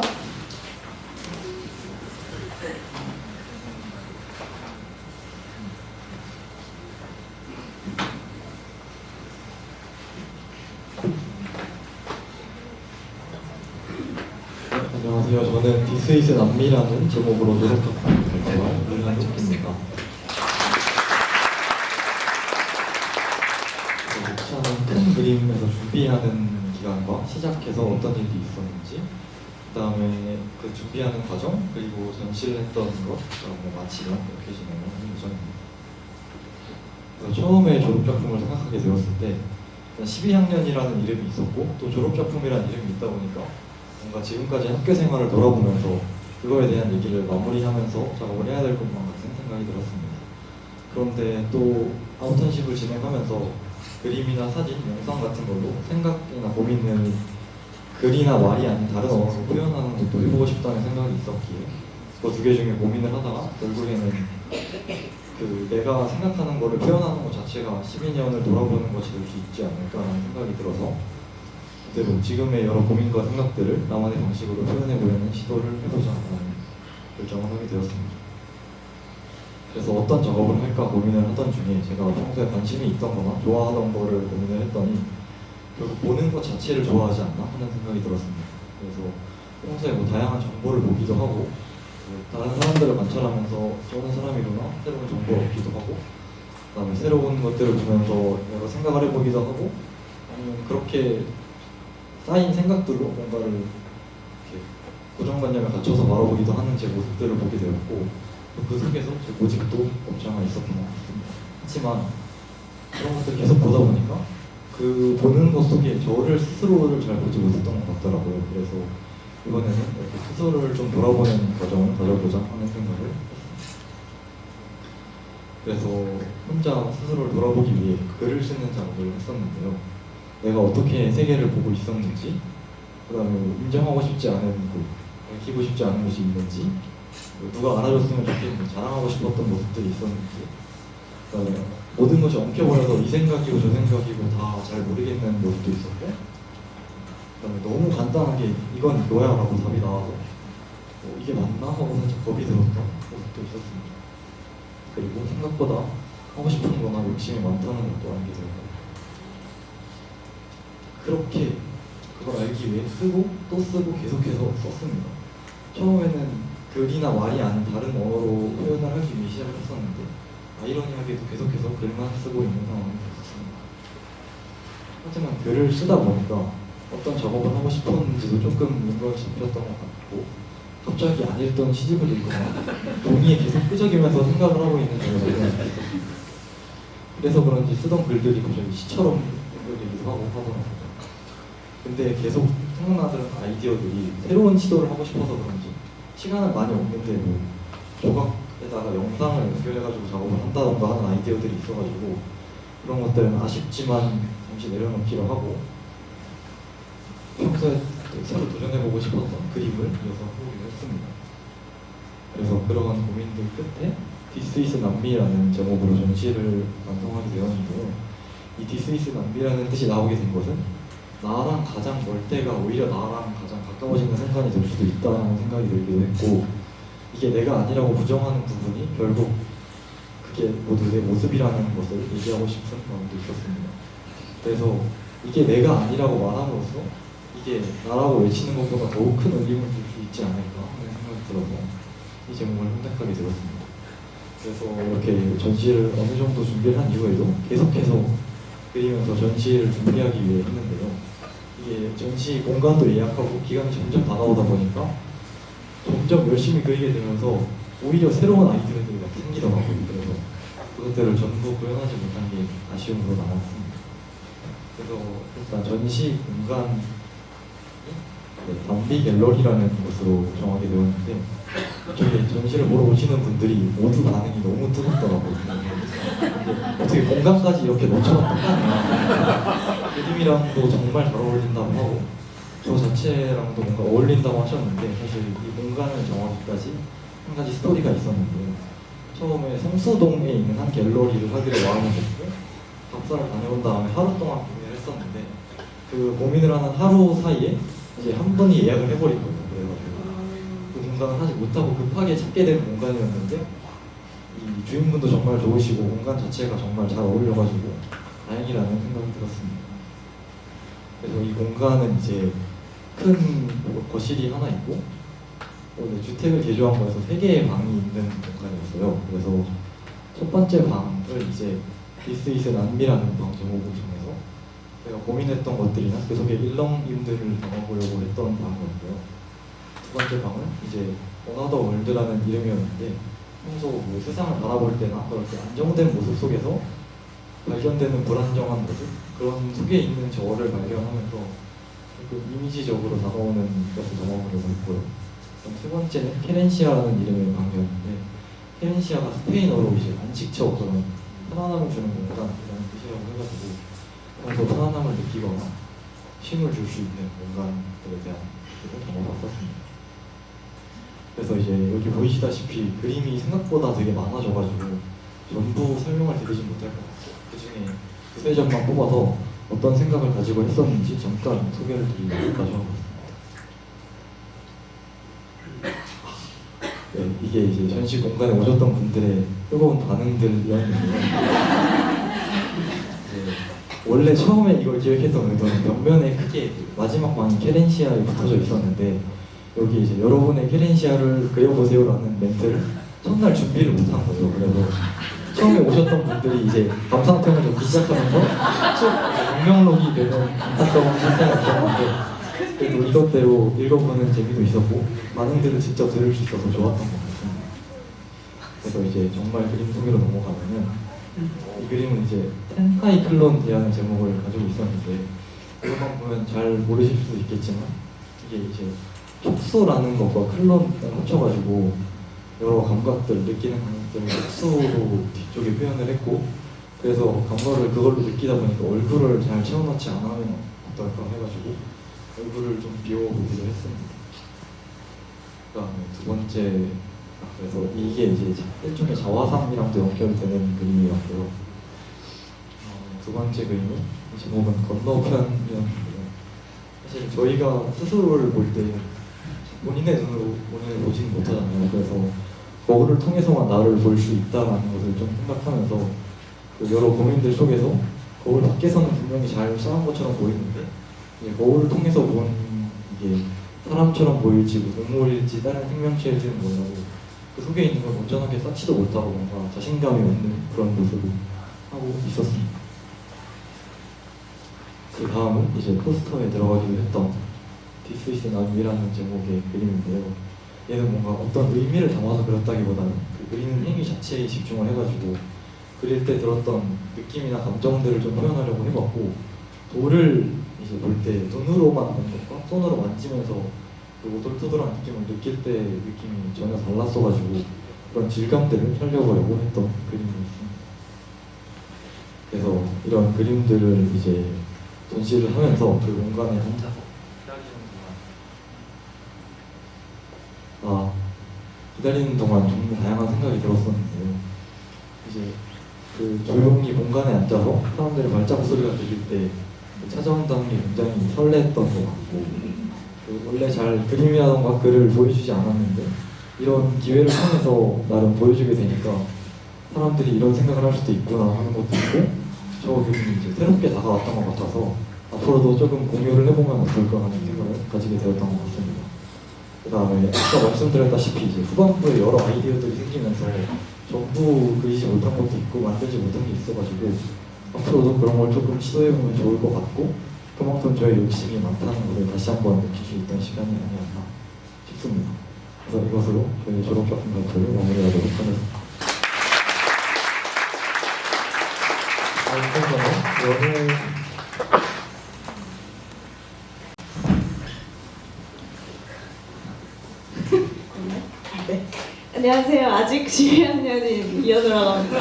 안녕하세요. 저는 This is 남미라는 제목으로 졸업작품 발표할 윤한석입니다. 목차는 큰 그림에서 준비하는 기간과 시작해서 어떤 일이 있었는지, 그 다음에 그 준비하는 과정, 그리고 전시를 했던 것, 그다음에 마치면 이렇게 진행을 하는 예정입니다. 그래서 처음에 졸업작품을 생각하게 되었을 때 12학년이라는 이름이 있었고 또 졸업작품이라는 이름이 있다 보니까 뭔가 지금까지 학교 생활을 돌아보면서 그거에 대한 얘기를 마무리하면서 작업을 해야 될 것만 같은 생각이 들었습니다. 그런데 또 아우턴십을 진행하면서 그림이나 사진, 영상 같은 걸로 생각이나 고민을 글이나 말이 아닌 다른 언어로 표현하는 것도 해보고 싶다는 생각이 있었기에 그 두 개 중에 고민을 하다가 결국에는 그 내가 생각하는 거를 표현하는 것 자체가 12년을 돌아보는 것이 될 수 있지 않을까라는 생각이 들어서 그대로 지금의 여러 고민과 생각들을 나만의 방식으로 표현해보려는 시도를 해보자라는 결정을 하게 되었습니다. 그래서 어떤 작업을 할까 고민을 하던 중에 제가 평소에 관심이 있던 거나 좋아하던 거를 고민을 했더니 결국 보는 것 자체를 좋아하지 않나 하는 생각이 들었습니다. 그래서 평소에 뭐 다양한 정보를 보기도 하고 다른 사람들을 관찰하면서 저런 사람이구나 새로운 정보를 얻기도 하고 그다음에 새로운 것들을 보면서 여러 생각을 해보기도 하고 아니면 그렇게 쌓인 생각들로 뭔가를 이렇게 고정관념에 갇혀서 바라보기도 하는 제 모습들을 보게 되었고 그 속에서 제 고집도 없지 않아 있었던 것 같습니다. 하지만 그런 것들 계속 보다 보니까 그 보는 것 속에 저를 스스로를 잘 보지 못했던 것 같더라고요. 그래서 이번에는 이렇게 스스로를 좀 돌아보는 과정을 가져보자 하는 생각을 했습니다. 그래서 혼자 스스로를 돌아보기 위해 글을 쓰는 작업을 했었는데요. 내가 어떻게 세계를 보고 있었는지, 그 다음에 인정하고 싶지 않은 곳, 밝히고 싶지 않은 곳이 있는지, 누가 알아줬으면 좋겠는지, 자랑하고 싶었던 모습들이 있었는지, 그 다음에 모든 것이 엉켜버려서 이 생각이고 저 생각이고 다 잘 모르겠는 모습도 있었고, 그 다음에 너무 간단하게 이건 이거야 라고 답이 나와서 이게 맞나 하고 살짝 겁이 들었던 모습도 있었습니다. 그리고 생각보다 하고 싶은 거나 욕심이 많다는 것도 알게 되고 그렇게 그걸 알기 위해 쓰고 또 쓰고 계속해서 썼습니다. 처음에는 글이나 말이 아닌 다른 언어로 표현을 하기 위해 시작을 했었는데 아이러니하게도 계속해서 글만 쓰고 있는 상황이 됐었습니다. 하지만 글을 쓰다 보니까 어떤 작업을 하고 싶었는지도 조금 윤곽이 잡혔던 것 같고 갑자기 안 읽던 시집을 읽거나 종이에 계속 끄적이면서 생각을 하고 있는 경우가 있었어요. 그래서 그런지 쓰던 글들이 갑자기 시처럼 생각되기도 하고 하더라고요. 근데 계속 생각나는 아이디어들이 새로운 시도를 하고 싶어서 그런지 시간은 많이 없는데 뭐 조각에다가 영상을 연결해가지고 작업을 한다던가 하는 아이디어들이 있어가지고 그런 것들은 아쉽지만 잠시 내려놓기로 하고 평소에 또 새로 도전해보고 싶었던 그림을 이어서 해보기로 했습니다. 그래서 그러한 고민들 끝에 This is 남미라는 제목으로 전시를 완성하게 되었는데요. 이 This is 남미라는 뜻이 나오게 된 것은 나랑 가장 멀 때가 오히려 나랑 가장 가까워지는 순간이 될 수도 있다는 생각이 들기도 했고 이게 내가 아니라고 부정하는 부분이 결국 그게 모두 내 모습이라는 것을 얘기하고 싶은 마음도 있었습니다. 그래서 이게 내가 아니라고 말함으로써 이게 나라고 외치는 것보다 더욱 큰 울림을 줄 수 있지 않을까 하는 생각이 들어서 이 제목을 선택하게 되었습니다. 그래서 이렇게 전시를 어느 정도 준비를 한 이후에도 계속해서 그리면서 전시를 준비하기 위해 했는데요. 이게 전시 공간도 예약하고 기간이 점점 다가오다 보니까 점점 열심히 그리게 되면서 오히려 새로운 아이디어들이 막 생기더라고요. 그래서 그것들을 전부 구현하지 못한 게 아쉬움으로 남았습니다. 그래서 일단 전시 공간이 담비 갤러리라는 곳으로 정하게 되었는데 저기 전시를 보러 오시는 분들이 모두 반응이 너무 뜨겁더라고요. 어떻게 공간까지 이렇게 너처럼 똑같냐. 그림이랑도 정말 잘 어울린다고 하고 저 자체랑도 뭔가 어울린다고 하셨는데 사실 이 공간을 정하기까지 한 가지 스토리가 있었는데 처음에 성수동에 있는 한 갤러리를 하기로 마음을 먹고 답사를 다녀온 다음에 하루 동안 고민을 했었는데 그 고민을 하는 하루 사이에 이제 한 분이 예약을 해버린 거예요. 그래가지고 그 공간을 하지 못하고 급하게 찾게 된 공간이었는데 이 주인분도 정말 좋으시고 공간 자체가 정말 잘 어울려가지고 다행이라는 생각이 들었습니다. 그래서 이 공간은 이제 큰 거실이 하나 있고 원래 주택을 개조한 거에서 3개의 방이 있는 공간이었어요. 그래서 첫 번째 방을 이제 This is 남미라는 방 제목을 정해서 제가 고민했던 것들이나 그 속에 일렁임들을 담아보려고 했던 방이었고요. 두 번째 방은 이제 어나더 월드라는 이름이었는데 평소 뭐 세상을 바라볼 때나 그렇게 안정된 모습 속에서 발견되는 불안정한 모습 그런 속에 있는 저를 발견하면서 조금 이미지적으로 다가오는 것을 담아보려고 했고요. 그럼 세 번째는 케렌시아라는 이름의 방이었는데 케렌시아가 스페인어로 이제 안식처 그런 편안함을 주는 공간이라는 뜻이라고 해가지고 평소 편안함을 느끼거나 쉼을 줄 수 있는 공간들에 대한 것을 담아봤었습니다. 그래서 이제 여기 보이시다시피 그림이 생각보다 되게 많아져가지고 전부 설명을 드리진 못할 것 같아요. 그 중에 두세 점만 뽑아서 어떤 생각을 가지고 했었는지 잠깐 소개를 드리려고 가져와봤습니다. 네, 이게 이제 전시 공간에 오셨던 분들의 뜨거운 반응들이었는데요. 원래 처음에 이걸 기획했던 의도는 벽면에 크게 마지막 방이 케렌시아에 붙어져 있었는데 여기 이제 여러분의 케렌시아를 그려보세요라는 멘트를 첫날 준비를 못한 거죠. 그래서 처음에 오셨던 분들이 이제 감상평을 듣기 시작하면서 명명록이 되는 안타까운 실상이 있었는데 그래도 이것대로 읽어보는 재미도 있었고 반응들을 직접 들을 수 있어서 좋았던 것 같습니다. 그래서 이제 정말 그림 소개로 넘어가면은 이 그림은 이제 텐사이클론이라는 제목을 가지고 있었는데 이것만 보면 잘 모르실 수도 있겠지만 이게 이제 촉수라는 것과 클론을 합쳐가지고 여러 감각들, 느끼는 감각들을 촉수로 뒤쪽에 표현을 했고 그래서 감각을 그걸로 느끼다 보니까 얼굴을 잘 채워넣지 않으면 어떨까 해가지고 얼굴을 좀 비워보기로 했습니다. 그 다음에 두 번째 그래서 이게 이제 일종의 자화상이랑도 연결되는 그림이었고요. 두 번째 그림은 제목은 건너편이었는데요. 사실 저희가 스스로를 볼 때 본인의 눈으로 본인을 보지는 못하잖아요. 그래서 거울을 통해서만 나를 볼 수 있다는 것을 좀 생각하면서 그 여러 고민들 속에서 거울 밖에서는 분명히 잘 싸운 것처럼 보이는데 거울을 통해서 본 이게 사람처럼 보일지 동물일지 다른 생명체일지는 몰라도 그 속에 있는 걸 온전하게 쌓지도 못하고 뭔가 자신감이 없는 그런 모습을 하고 있었습니다. 그 다음은 이제 포스터에 들어가기도 했던 This is Nami라는 제목의 그림인데요. 얘는 뭔가 어떤 의미를 담아서 그렸다기보다는 그 그리는 행위 자체에 집중을 해가지고 그릴 때 들었던 느낌이나 감정들을 좀 표현하려고 해봤고, 돌을 이제 볼 때 눈으로만 보는 것과 손으로 만지면서 그 오돌토돌한 느낌을 느낄 때 느낌이 전혀 달랐어가지고 그런 질감들을 살려보려고 했던 그림이었습니다. 그래서 이런 그림들을 이제 전시를 하면서 그 공간에 혼자서 기다리는 동안 정말 다양한 생각이 들었었는데요. 이제 그 조용히 공간에 앉아서 사람들의 발자국 소리가 들릴 때 찾아온다는 게 굉장히 설레했던 것 같고, 그 원래 잘 그림이라던가 글을 보여주지 않았는데 이런 기회를 통해서 나름 보여주게 되니까 사람들이 이런 생각을 할 수도 있구나 하는 것도 있고, 저 그림이 이제 새롭게 다가왔던 것 같아서 앞으로도 조금 공유를 해보면 어떨까 하는 생각을 가지게 되었던 것 같습니다. 그 다음에 아까 말씀드렸다시피 이제 후반부에 여러 아이디어들이 생기면서 전부 그리지 못한 것도 있고 만들지 못한 게 있어가지고 앞으로도 그런 걸 조금 시도해보면 좋을 것 같고, 그만큼 저의 욕심이 많다는 것을 다시 한번 느낄 수 있던 시간이 아니었나 싶습니다. 그래서 이것으로 저희 졸업작품 발표를 마무리하도록 하겠습니다. 다음 네. 안녕하세요. 아직 12학년인 이현우라고 합니다.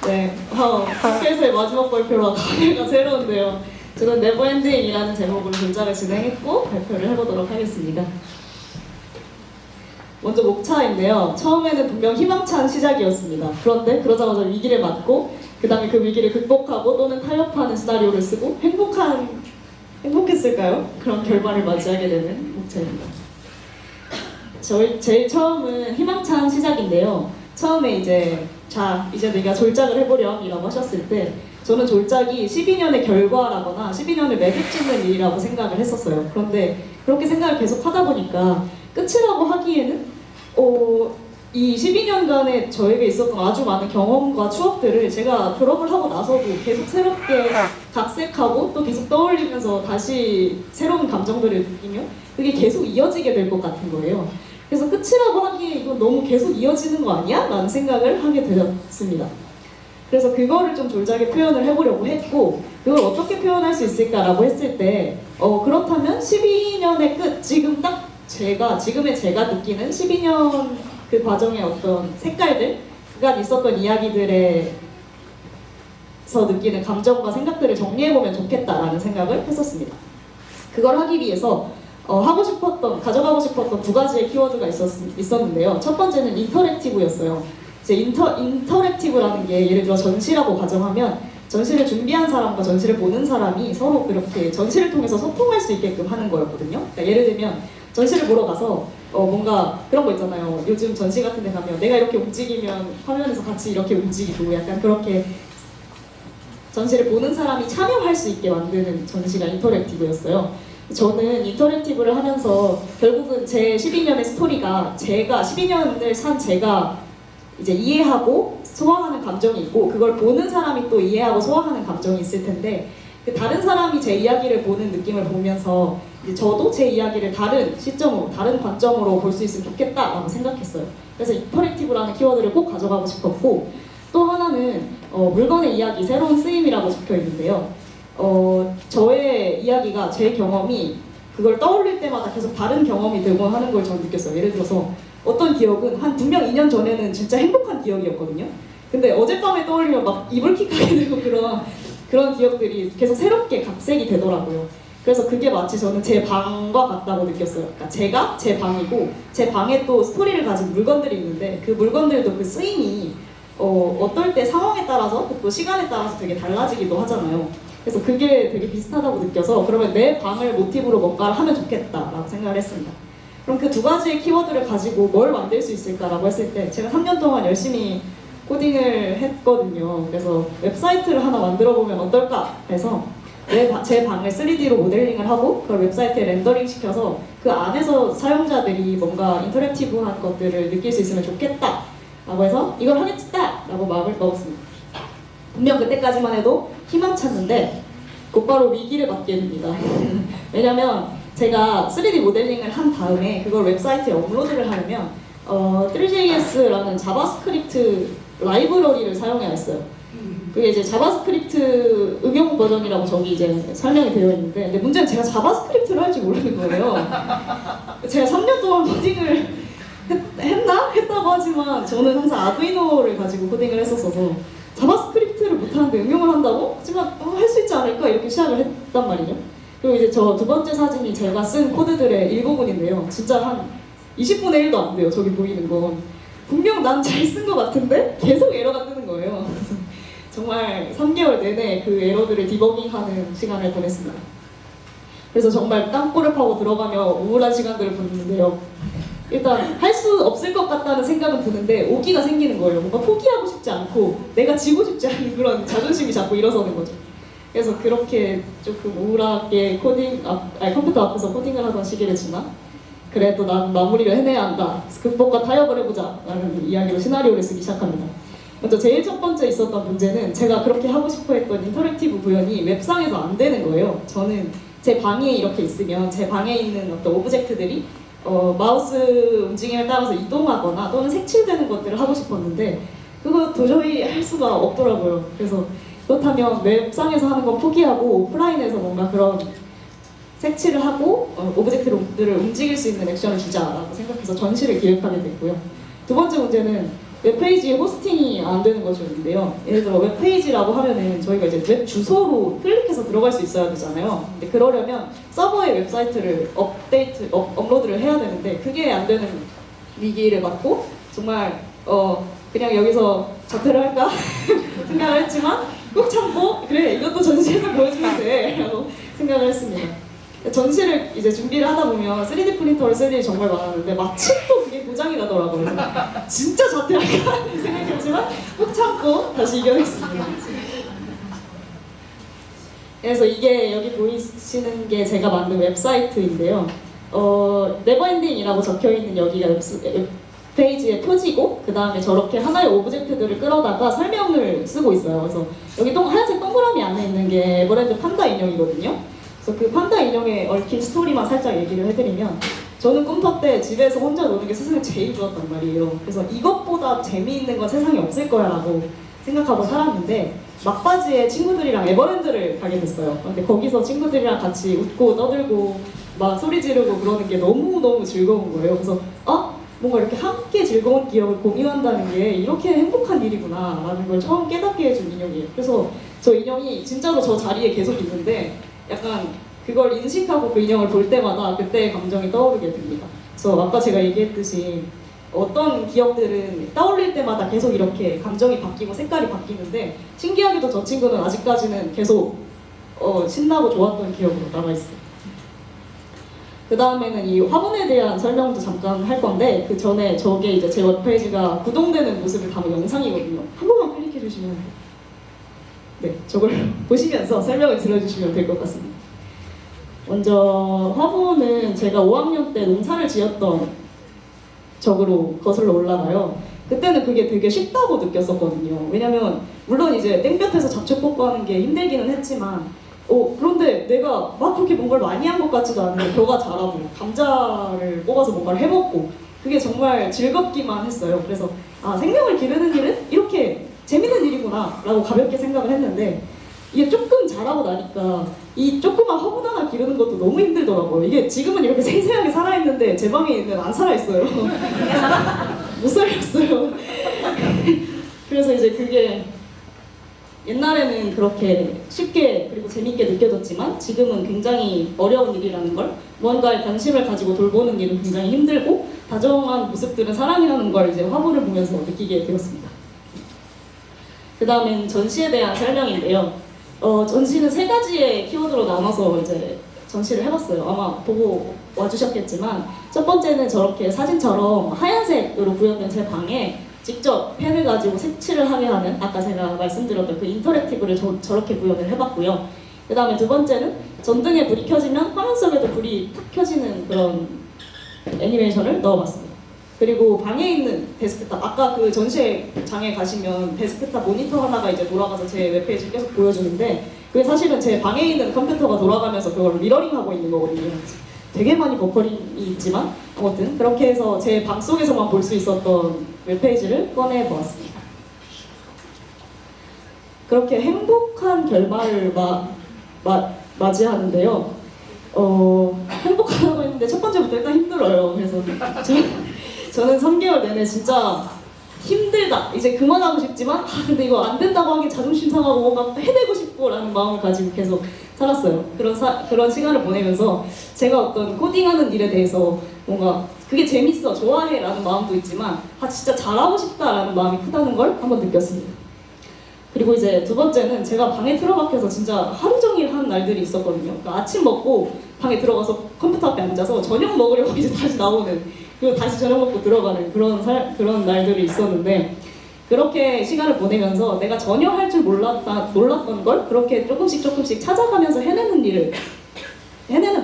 네, 학교에서의 마지막 발표라 감회가 새로운데요. 저는 네버엔딩이라는 제목으로 전작을 진행했고 발표를 해보도록 하겠습니다. 먼저 목차인데요. 처음에는 분명 희망찬 시작이었습니다. 그런데 그러자마자 위기를 맞고 그 다음에 그 위기를 극복하고 또는 타협하는 시나리오를 쓰고 행복했을까요? 그런 결과를 맞이하게 되는 목차입니다. 제일 처음은 희망찬 시작인데요. 처음에 이제 이제 내가 졸작을 해보렴 이라고 하셨을 때 저는 졸작이 12년의 결과라거나 12년을 매듭짓는 일이라고 생각을 했었어요. 그런데 그렇게 생각을 계속 하다 보니까 끝이라고 하기에는 이 12년간의 저에게 있었던 아주 많은 경험과 추억들을 제가 졸업을 하고 나서도 계속 새롭게 각색하고 또 계속 떠올리면서 다시 새로운 감정들을 느끼며 그게 계속 이어지게 될 것 같은 거예요. 그래서 끝이라고 하기에 이건 너무 계속 이어지는 거 아니야? 라는 생각을 하게 되었습니다. 그래서 그거를 좀 졸작에 표현을 해보려고 했고, 그걸 어떻게 표현할 수 있을까라고 했을 때 그렇다면 12년의 끝, 지금의 제가 느끼는 12년 그 과정의 어떤 색깔들, 그간 있었던 이야기들에서 느끼는 감정과 생각들을 정리해보면 좋겠다라는 생각을 했었습니다. 그걸 하기 위해서 가져가고 싶었던 두 가지의 키워드가 있었는데요. 첫 번째는 인터랙티브였어요. 이제 인터랙티브라는 게 예를 들어 전시라고 가정하면 전시를 준비한 사람과 전시를 보는 사람이 서로 그렇게 전시를 통해서 소통할 수 있게끔 하는 거였거든요. 그러니까 예를 들면 전시를 보러 가서 뭔가 그런 거 있잖아요. 요즘 전시 같은 데 가면 내가 이렇게 움직이면 화면에서 같이 이렇게 움직이고 약간 그렇게 전시를 보는 사람이 참여할 수 있게 만드는 전시가 인터랙티브였어요. 저는 인터랙티브를 하면서 결국은 제 12년의 스토리가 12년을 산 제가 이제 이해하고 소화하는 감정이 있고 그걸 보는 사람이 또 이해하고 소화하는 감정이 있을 텐데 그 다른 사람이 제 이야기를 보는 느낌을 보면서 이제 저도 제 이야기를 다른 시점으로, 다른 관점으로 볼 수 있으면 좋겠다라고 생각했어요. 그래서 인터랙티브라는 키워드를 꼭 가져가고 싶었고, 또 하나는 물건의 이야기, 새로운 쓰임이라고 적혀 있는데요. 저의 이야기가, 제 경험이 그걸 떠올릴 때마다 계속 다른 경험이 되고 하는 걸 저는 느꼈어요. 예를 들어서 어떤 기억은 분명 2년 전에는 진짜 행복한 기억이었거든요. 근데 어젯밤에 떠올리면 막 이불킥하게 되고 그런 기억들이 계속 새롭게 각색이 되더라고요. 그래서 그게 마치 저는 제 방과 같다고 느꼈어요. 그러니까 제가 제 방이고 제 방에 또 스토리를 가진 물건들이 있는데 그 물건들도 그 쓰임이 어떨 때 상황에 따라서 또 시간에 따라서 되게 달라지기도 하잖아요. 그래서 그게 되게 비슷하다고 느껴서 그러면 내 방을 모티브로 뭔가를 하면 좋겠다라고 생각을 했습니다. 그럼 그 두 가지의 키워드를 가지고 뭘 만들 수 있을까라고 했을 때 제가 3년 동안 열심히 코딩을 했거든요. 그래서 웹사이트를 하나 만들어 보면 어떨까 해서 제 방을 3D로 모델링을 하고 그걸 웹사이트에 렌더링 시켜서 그 안에서 사용자들이 뭔가 인터랙티브한 것들을 느낄 수 있으면 좋겠다 라고 해서 이걸 하겠다 라고 마음을 먹었습니다. 분명 그때까지만 해도 희망찼는데 곧바로 위기를 맞게 됩니다. 왜냐면 제가 3D 모델링을 한 다음에 그걸 웹사이트에 업로드를 하려면 3JS라는 자바스크립트 라이브러리를 사용해야 했어요. 그게 이제 자바스크립트 응용 버전이라고 저기 이제 설명이 되어 있는데, 근데 문제는 제가 자바스크립트를 할 줄 모르는 거예요. 제가 3년 동안 코딩을 했다고 하지만 저는 항상 아두이노를 가지고 코딩을 했었어서 자바스크립트를 못하는데 응용을 한다고? 하지만 할 수 있지 않을까? 이렇게 시작을 했단 말이죠. 그리고 이제 저 두 번째 사진이 제가 쓴 코드들의 일부분인데요. 진짜 한 20분의 1도 안 돼요. 저기 보이는 건. 분명 난 잘 쓴 것 같은데 계속 에러가 뜨는 거예요. 그래서 정말 3개월 내내 그 에러들을 디버깅하는 시간을 보냈습니다. 그래서 정말 땅굴을 파고 들어가며 우울한 시간들을 보냈는데요. 일단 할 수 없을 것 같다는 생각은 드는데 오기가 생기는 거예요. 뭔가 포기하고 싶지 않고 내가 지고 싶지 않은 그런 자존심이 자꾸 일어서는 거죠. 그래서 그렇게 조금 우울하게 컴퓨터 앞에서 코딩을 하던 시기를 지나 그래도 난 마무리를 해내야 한다. 극복과 타협을 해보자 라는 이야기로 시나리오를 쓰기 시작합니다. 먼저 제일 첫 번째 있었던 문제는 제가 그렇게 하고 싶어 했던 인터랙티브 구현이 웹상에서 안 되는 거예요. 저는 제 방에 이렇게 있으면 제 방에 있는 어떤 오브젝트들이 마우스 움직임에 따라서 이동하거나 또는 색칠되는 것들을 하고 싶었는데 그거 도저히 할 수가 없더라고요. 그래서 그렇다면 웹상에서 하는 건 포기하고 오프라인에서 뭔가 그런 색칠을 하고 오브젝트들을 움직일 수 있는 액션을 주자라고 생각해서 전시를 기획하게 됐고요. 두 번째 문제는 웹페이지에 호스팅이 안 되는 것이었는데요. 예를 들어 웹페이지라고 하면은 저희가 이제 웹 주소로 클릭해서 들어갈 수 있어야 되잖아요. 근데 그러려면 서버에 웹사이트를 업로드를 해야 되는데 그게 안 되는 위기를 맞고 정말 그냥 여기서 자퇴를 할까 생각을 했지만 꾹 참고 그래 이것도 전시에서 보여주면 돼 라고 생각을 했습니다. 전시를 이제 준비를 하다 보면 3D 프린터를 쓸 일이 정말 많았는데 마침 또 그게 고장이 나더라고요. 그래서 진짜 자퇴할까 생각했지만 꾹 참고 다시 이겨냈습니다. 그래서 이게 여기 보이시는 게 제가 만든 웹사이트인데요. 네버엔딩이라고 적혀있는 여기가 웹페이지의 표지고 그 다음에 저렇게 하나의 오브젝트들을 끌어다가 설명을 쓰고 있어요. 그래서 여기 하얀색 동그라미 안에 있는 게 에버랜드 판다 인형이거든요. 그래서 그 판다 인형에 얽힌 스토리만 살짝 얘기를 해드리면 저는 꿈터 때 집에서 혼자 노는 게 세상에 제일 좋았단 말이에요. 그래서 이것보다 재미있는 건 세상에 없을 거야 라고 생각하고 살았는데 막바지에 친구들이랑 에버랜드를 가게 됐어요. 근데 거기서 친구들이랑 같이 웃고 떠들고 막 소리 지르고 그러는 게 너무너무 즐거운 거예요. 그래서 뭔가 이렇게 함께 즐거운 기억을 공유한다는 게 이렇게 행복한 일이구나 라는 걸 처음 깨닫게 해준 인형이에요. 그래서 저 인형이 진짜로 저 자리에 계속 있는데 약간 그걸 인식하고 그 인형을 볼 때마다 그때의 감정이 떠오르게 됩니다. 그래서 아까 제가 얘기했듯이 어떤 기억들은 떠올릴 때마다 계속 이렇게 감정이 바뀌고 색깔이 바뀌는데 신기하게도 저 친구는 아직까지는 계속 신나고 좋았던 기억으로 남아있어요. 그 다음에는 이 화분에 대한 설명도 잠깐 할 건데 그 전에 저게 이제 제 웹페이지가 구동되는 모습을 담은 영상이거든요. 한 번만 클릭해 주시면 돼요. 네, 저걸 보시면서 설명을 들어주시면 될 것 같습니다. 먼저 화분은 제가 5학년 때 농사를 지었던 적으로 거슬러 올라가요. 그때는 그게 되게 쉽다고 느꼈었거든요. 왜냐면 물론 이제 땡볕에서 잡초 뽑고 하는 게 힘들기는 했지만 그런데 내가 막 그렇게 뭔가를 많이 한 것 같지도 않은데 벼가 자라고 감자를 뽑아서 뭔가를 해먹고 그게 정말 즐겁기만 했어요. 그래서 생명을 기르는 일은 이렇게 재밌는 일이구나 라고 가볍게 생각을 했는데 이게 조금 자라고 나니까 이 조그만 화분 하나 기르는 것도 너무 힘들더라고요. 이게 지금은 이렇게 생생하게 살아있는데 제 방에 있는 안 살아있어요. 못 살렸어요. 그래서 이제 그게 옛날에는 그렇게 쉽게 그리고 재밌게 느껴졌지만 지금은 굉장히 어려운 일이라는 걸 무언가에 관심을 가지고 돌보는 일은 굉장히 힘들고 다정한 모습들은 사랑이라는 걸 이제 화분을 보면서 느끼게 되었습니다. 그 다음엔 전시에 대한 설명인데요. 전시는 3가지의 키워드로 나눠서 이제 전시를 해봤어요. 아마 보고 와주셨겠지만 첫 번째는 저렇게 사진처럼 하얀색으로 구현된 제 방에 직접 펜을 가지고 색칠을 하게 하는 아까 제가 말씀드렸던 그 인터랙티브를 저렇게 구현을 해봤고요. 그 다음에 두 번째는 전등에 불이 켜지면 화면 속에도 불이 탁 켜지는 그런 애니메이션을 넣어봤습니다. 그리고 방에 있는 데스크탑, 아까 그 전시장에 가시면 데스크탑 모니터 하나가 이제 돌아가서 제 웹페이지 계속 보여주는데 그게 사실은 제 방에 있는 컴퓨터가 돌아가면서 그걸 미러링하고 있는 거거든요. 되게 많이 버퍼링이 있지만 아무튼 그렇게 해서 제 방 속에서만 볼 수 있었던 웹페이지를 꺼내보았습니다. 그렇게 행복한 결말을 맞이하는데요. 행복하다고 했는데 첫 번째부터 일단 힘들어요. 그래서 저는 3개월 내내 진짜 힘들다. 이제 그만하고 싶지만 근데 이거 안 된다고 하기 자존심 상하고 뭔가 해내고 싶고라는 마음을 가지고 계속 살았어요. 그런 시간을 보내면서 제가 어떤 코딩하는 일에 대해서 뭔가 그게 재밌어, 좋아해라는 마음도 있지만 진짜 잘하고 싶다라는 마음이 크다는 걸 한번 느꼈습니다. 그리고 이제 두 번째는 제가 방에 틀어박혀서 진짜 하루 종일 한 날들이 있었거든요. 그러니까 아침 먹고 방에 들어가서 컴퓨터 앞에 앉아서 저녁 먹으려고 이제 다시 나오는, 그리고 다시 저녁 먹고 들어가는 그런 날들이 있었는데, 그렇게 시간을 보내면서 내가 전혀 할 줄 몰랐던 걸 그렇게 조금씩 찾아가면서 해내는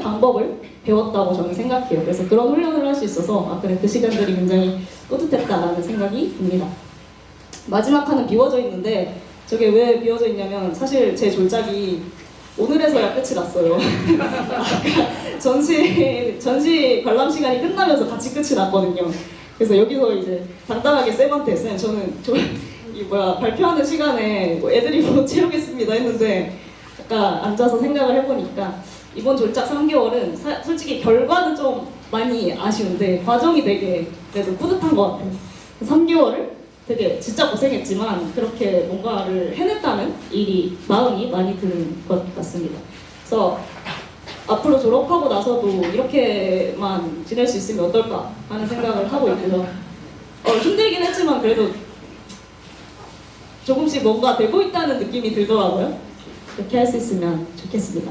방법을 배웠다고 저는 생각해요. 그래서 그런 훈련을 할 수 있어서 그래, 그 시간들이 굉장히 뿌듯했다라는 생각이 듭니다. 마지막 칸은 비워져 있는데 저게 왜 비워져 있냐면 사실 제 졸작이 오늘에서야 끝이 났어요. 전시 관람 시간이 끝나면서 같이 끝이 났거든요. 그래서 여기서 이제 간단하게 쌤한테 쌤 저는 발표하는 시간에 애드립으로 채우겠습니다 했는데 약간 앉아서 생각을 해보니까 이번 졸작 3개월은 솔직히 결과는 좀 많이 아쉬운데 과정이 되게 그래도 뿌듯한 것 같아요. 3개월을 되게 진짜 고생했지만 그렇게 뭔가를 해냈다는 마음이 많이 드는 것 같습니다. 그래서 앞으로 졸업하고 나서도 이렇게만 지낼 수 있으면 어떨까 하는 생각을 하고 있고요. 힘들긴 했지만 그래도 조금씩 뭔가 되고 있다는 느낌이 들더라고요. 이렇게 할 수 있으면 좋겠습니다.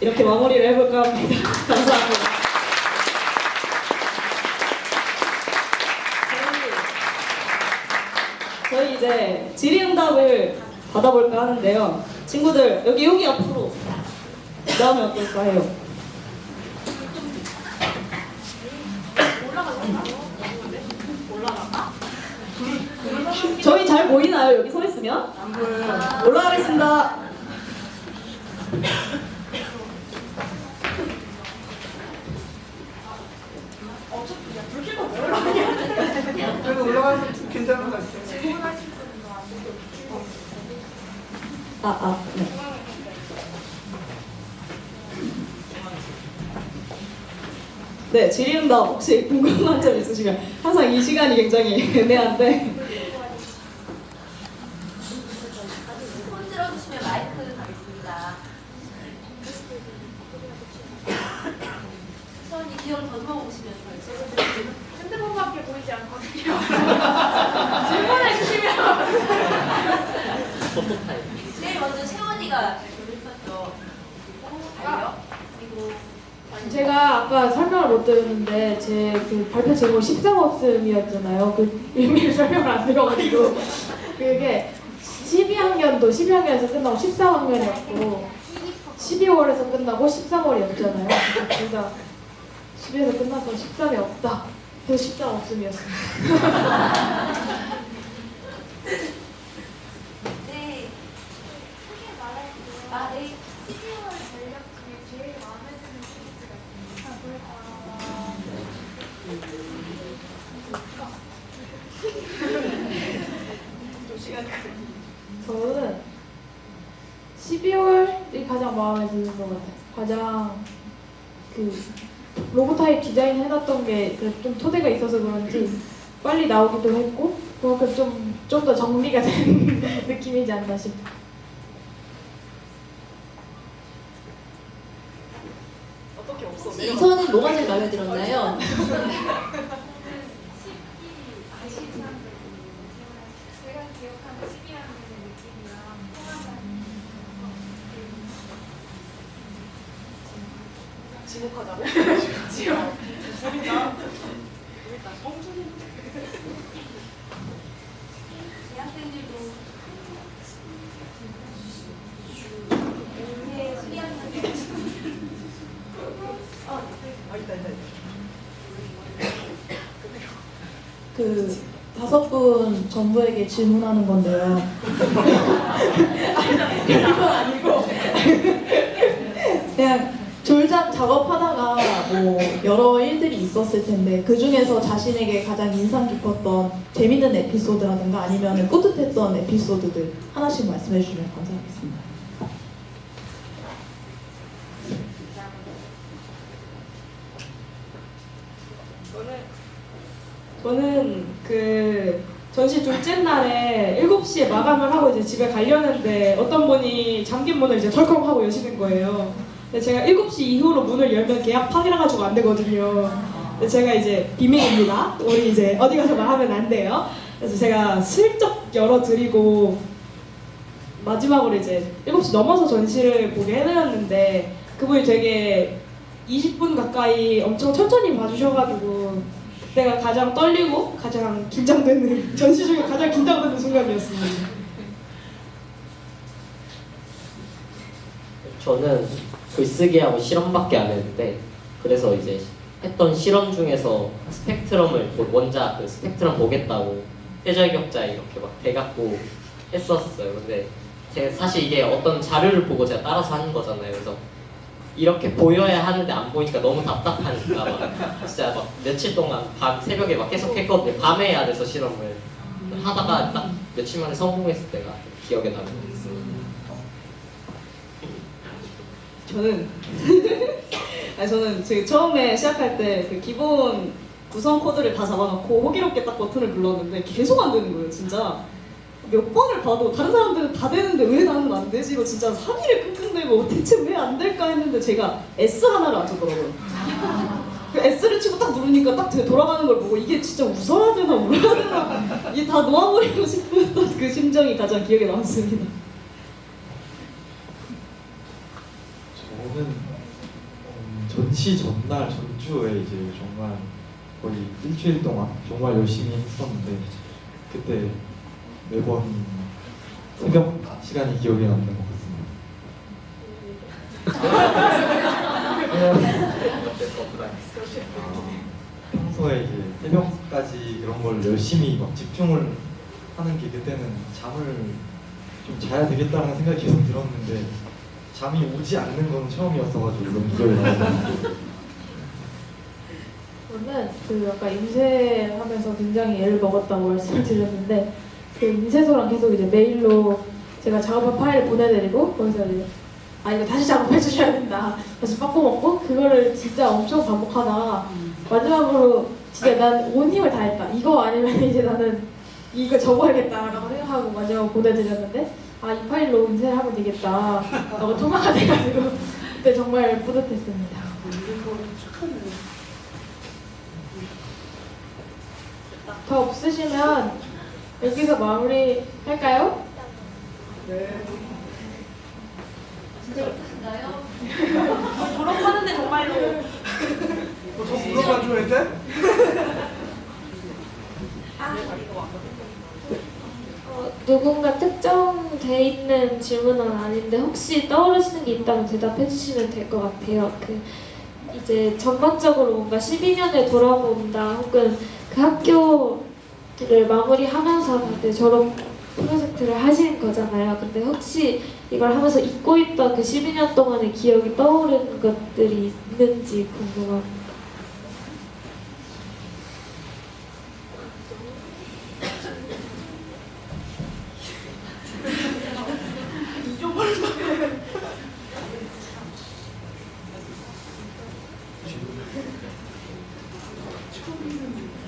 이렇게 마무리를 해볼까 합니다. 감사합니다. 저희 이제 질의응답을 받아볼까 하는데요. 친구들 여기 앞으로 나오면 어떨까 해요. 저희 잘 보이나요? 여기 서 있으면? 안 보여요. 올라가겠습니다. 그래도 올라가면 좀 괜찮은 것 같아요. 네. 네, 질의응답 혹시 궁금한 점 있으시면 항상 이 시간이 굉장히 애매한데 손 들어주시면 마이크 가겠습니다. 수원이 기억을 더듬어 보시면서 핸드폰밖에 보이지 않거든요. 질문해 주시면. 포토타입. 제일 먼저 채원이가 했었죠. 달려. 그리고 제가 아까 설명을 못 드렸는데 제 그 발표 제목이 13없음이었잖아요. 그 의미를 설명을 안 드려가지고 그게 12학년에서 끝나고 13학년이었고 12월에서 끝나고 13월이었잖아요. 둘 다 12에서 끝나서 13이 없다. 그래서 13 없음이었습니다. 네. 크게 말할게요. 네. 12월 전략 중에 제일 마음에 드는 시리즈가 있습니다. 저는 12월이 가장 마음에 드는 것 같아요. 가장 그 로고 타입 디자인 해놨던 게 좀 토대가 있어서 그런지 빨리 나오기도 했고 그만큼 좀 더 정리가 된 느낌이지 않나 싶어요. 어떻게 이선은 뭐가 제일 마음에 들었나요? 제가 기억하는 12학년의 느낌이랑 통하는 지목하자고? 대학생들도 네, 12학년 있다. 그 5분 전부에게 질문하는 건데요. 이건 아니고 그냥 졸작 작업하다가 뭐 여러 일들이 있었을 텐데 그 중에서 자신에게 가장 인상 깊었던 재밌는 에피소드라든가 아니면 뿌듯했던 에피소드들 하나씩 말씀해 주시면 감사하겠습니다. 저는 그 전시 둘째 날에 7시에 마감을 하고 이제 집에 가려는데 어떤 분이 잠긴 문을 이제 털컹 하고 여시는 거예요. 근데 제가 7시 이후로 문을 열면 계약 파기라 가지고 안 되거든요. 근데 제가 이제 비밀입니다. 우리 이제 어디 가서 말하면 안 돼요. 그래서 제가 슬쩍 열어드리고 마지막으로 이제 7시 넘어서 전시를 보게 해드렸는데 그분이 되게 20분 가까이 엄청 천천히 봐주셔가지고 그때가 가장 떨리고 가장 긴장되는 전시 중에 가장 긴장되는 순간이었습니다. 저는 글쓰기하고 실험밖에 안 했는데 그래서 이제 했던 실험 중에서 스펙트럼을 원자 그 스펙트럼 보겠다고 회절격자 이렇게 막 대갖고 했었어요. 근데 제가 사실 이게 어떤 자료를 보고 제가 따라서 하는 거잖아요. 그래서 이렇게 보여야 하는데 안 보이니까 너무 답답하니까 막 진짜 막 며칠 동안 새벽에 막 계속 했거든요. 밤에 해야 돼서 실험을 하다가 딱 며칠 만에 성공했을 때가 기억에 남는 것 같습니다. 저는 지금 처음에 시작할 때 그 기본 구성 코드를 다 잡아놓고 호기롭게 딱 버튼을 눌렀는데 계속 안 되는 거예요. 진짜 몇 번을 봐도 다른 사람들은 다 되는데 왜 나는 안 되지로 진짜 사기를 끙끙대고 대체 왜 안 될까 했는데 제가 S 하나를 안 쳤더라고요. 그 S를 치고 딱 누르니까 딱 돌아가는 걸 보고 이게 진짜 웃어야 되나 울어야 되나 이게 다 놓아버리고 싶었던 그 심정이 가장 기억에 남습니다. 저는 전시 전날 전주에 이제 정말 거의 일주일 동안 정말 열심히 했었는데 그때 매번 새벽 시간이 기억에 남는 것 같습니다. 평소에 이제 새벽까지 그런 걸 열심히 막 집중을 하는 게 그때는 잠을 좀 자야 되겠다는 생각이 계속 들었는데 잠이 오지 않는 건 처음이었어가지고 너무 기억에 남았어요. 저는 그 아까 인쇄하면서 굉장히 애를 먹었다고 말씀을 드렸는데 그 인쇄소랑 계속 이제 메일로 제가 작업한 파일을 보내드리고 거기서 이제 이거 다시 작업해 주셔야 된다 다시 빠꾸 먹고 그거를 진짜 엄청 반복하다가 마지막으로 진짜 난 온 힘을 다했다 이거 아니면 이제 나는 이거 적어야겠다라고 생각하고 마지막으로 보내드렸는데 이 파일로 인쇄를 하면 되겠다 라고 통화가 돼가지고 그때 정말 뿌듯했습니다. 더 없으시면 여기서 마무리 할까요? 진짜 예쁘신가요? 졸업하는데 정말로 저 물어봐줘야 돼? 누군가 특정돼 있는 질문은 아닌데 혹시 떠오르시는 게 있다면 대답해 주시면 될 것 같아요. 이제 전반적으로 뭔가 12년을 돌아본다 혹은 그 학교를 마무리하면서 다들 졸업 프로젝트를 하신 거잖아요. 근데 혹시 이걸 하면서 잊고 있던 그 12년 동안의 기억이 떠오르는 것들이 있는지 궁금합니다.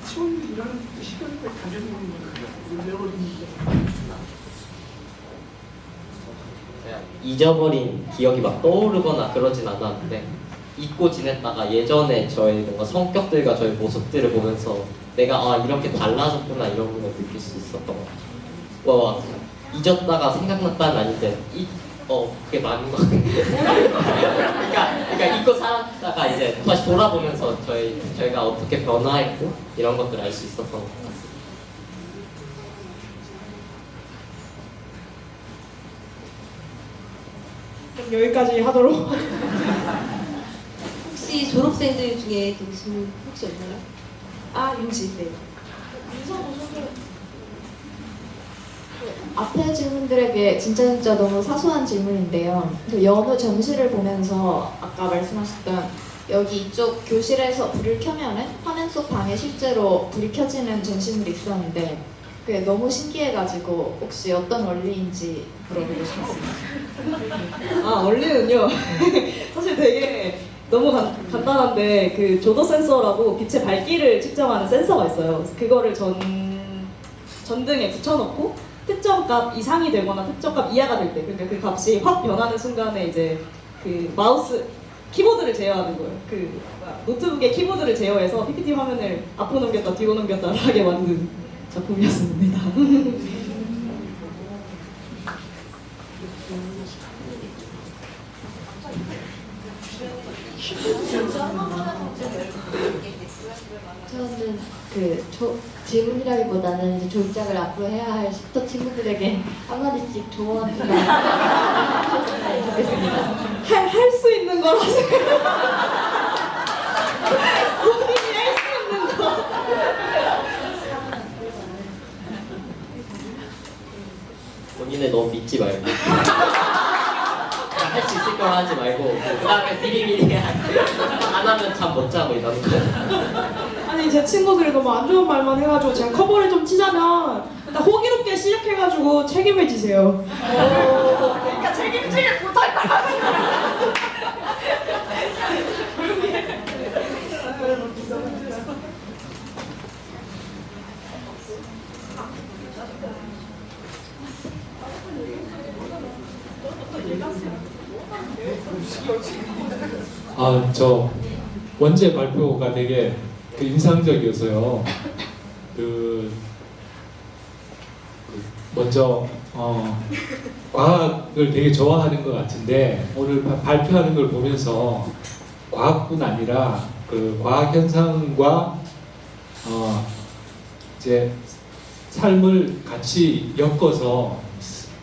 처음 일하는 시간을 가지고 있는 거예요. 내버리는 잊어버린 기억이 막 떠오르거나 그러진 않았는데 잊고 지냈다가 예전에 저의 뭔가 성격들과 저의 모습들을 보면서 내가 이렇게 달라졌구나 이런 걸 느낄 수 있었던 것 같아요. 잊었다가 생각났다는 아닌데 그게 맞는 것 같아요. 그러니까 잊고 살았다가 이제 다시 돌아보면서 저희가 어떻게 변화했고 이런 것들을 알 수 있었던 것 같아요. 그럼 여기까지 하도록. 혹시 졸업생들 중에 등신 혹시 없나요? 윤지. 네. 앞에 질문들에게 진짜 너무 사소한 질문인데요. 그 연우 전시를 보면서 아까 말씀하셨던 여기 이쪽 교실에서 불을 켜면은 화면 속 방에 실제로 불이 켜지는 전시물이 있었는데 그게 너무 신기해가지고 혹시 어떤 원리인지 물어보고 싶었습니다. 아, 원리는요. 사실 되게 너무 간단한데 그 조도 센서라고 빛의 밝기를 측정하는 센서가 있어요. 그래서 그거를 전등에 붙여놓고 특정 값 이상이 되거나 특정 값 이하가 될 때, 그러니까 그 값이 확 변하는 순간에 이제 그 마우스 키보드를 제어하는 거예요. 그 노트북의 키보드를 제어해서 PPT 화면을 앞으로 넘겼다 뒤로 넘겼다 하게 만든 작품이었습니다. 저는 질문이라기보다는 이제 졸작을 앞으로 해야 할 10도 친구들에게 한마디씩 조언 부탁드리겠습니다. 할 수 있는 걸 하세요. 본인이 할 수 있는 거. 본인을 너무 믿지 말고 할 수 있을 거라 하지 말고 그 다음에 미리미리 안 하면 잠 못 자고 이러는 거. 아니 제 친구들이 너무 안 좋은 말만 해가지고 제가 커버를 좀 치자면 일단 호기롭게 시작해가지고 책임을 지세요. 그러니까 책임지를 못할 거라. 아, 저 원제 발표가 되게 인상적이어서요. 먼저 과학을 되게 좋아하는 것 같은데 오늘 발표하는 걸 보면서 과학뿐 아니라 그 과학 현상과 이제 삶을 같이 엮어서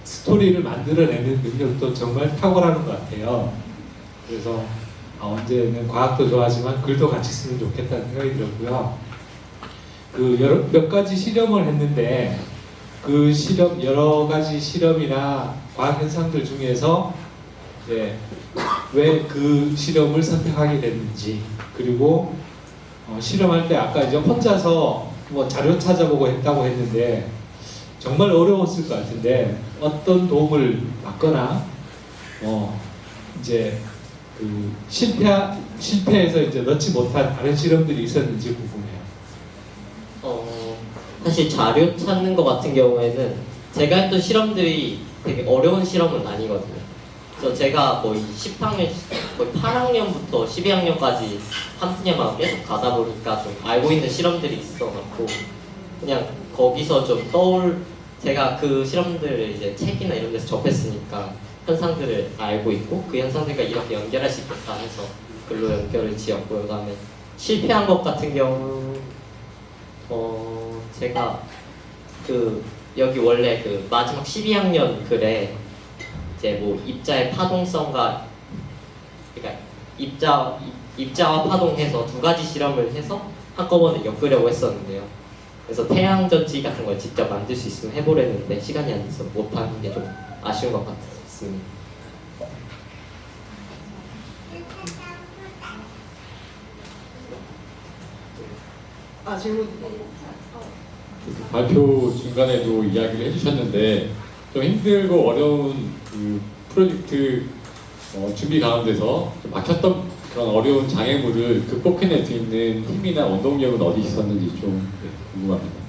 스토리를 만들어내는 능력도 정말 탁월한 것 같아요. 그래서 언제는 과학도 좋아하지만 글도 같이 쓰면 좋겠다는 생각이 들었고요. 몇 가지 실험을 했는데 그 여러 가지 실험이나 과학 현상들 중에서 이제 왜 그 실험을 선택하게 됐는지, 그리고 실험할 때 아까 이제 혼자서 뭐 자료 찾아보고 했다고 했는데 정말 어려웠을 것 같은데 어떤 도움을 받거나 이제 그 실패해서 이제 넣지 못한 다른 실험들이 있었는지 궁금해요. 사실 자료 찾는 것 같은 경우에는 제가 했던 실험들이 되게 어려운 실험은 아니거든요. 그래서 제가 거의 10학년, 거의 8학년부터 12학년까지 한 분야만 계속 가다 보니까 좀 알고 있는 실험들이 있어갖고 그냥 거기서 좀 제가 그 실험들을 이제 책이나 이런 데서 접했으니까 현상들을 알고 있고 그 현상들과 이렇게 연결할 수 있겠다 해서 글로 연결을 지었고요. 그 다음에 실패한 것 같은 경우 제가 여기 원래 그 마지막 12학년 글에 이제 뭐 입자의 파동성과 그러니까 입자와 파동해서 두 가지 실험을 해서 한꺼번에 엮으려고 했었는데요. 그래서 태양전지 같은 걸 직접 만들 수 있으면 해보려는데 시간이 안 돼서 못하는 게 좀 아쉬운 것 같습니다. 질문. 발표 중간에도 이야기를 해주셨는데 좀 힘들고 어려운 그 프로젝트 준비 가운데서 좀 막혔던 그런 어려운 장애물을 극복해낼 수 있는 힘이나 원동력은 어디 있었는지 좀 궁금합니다.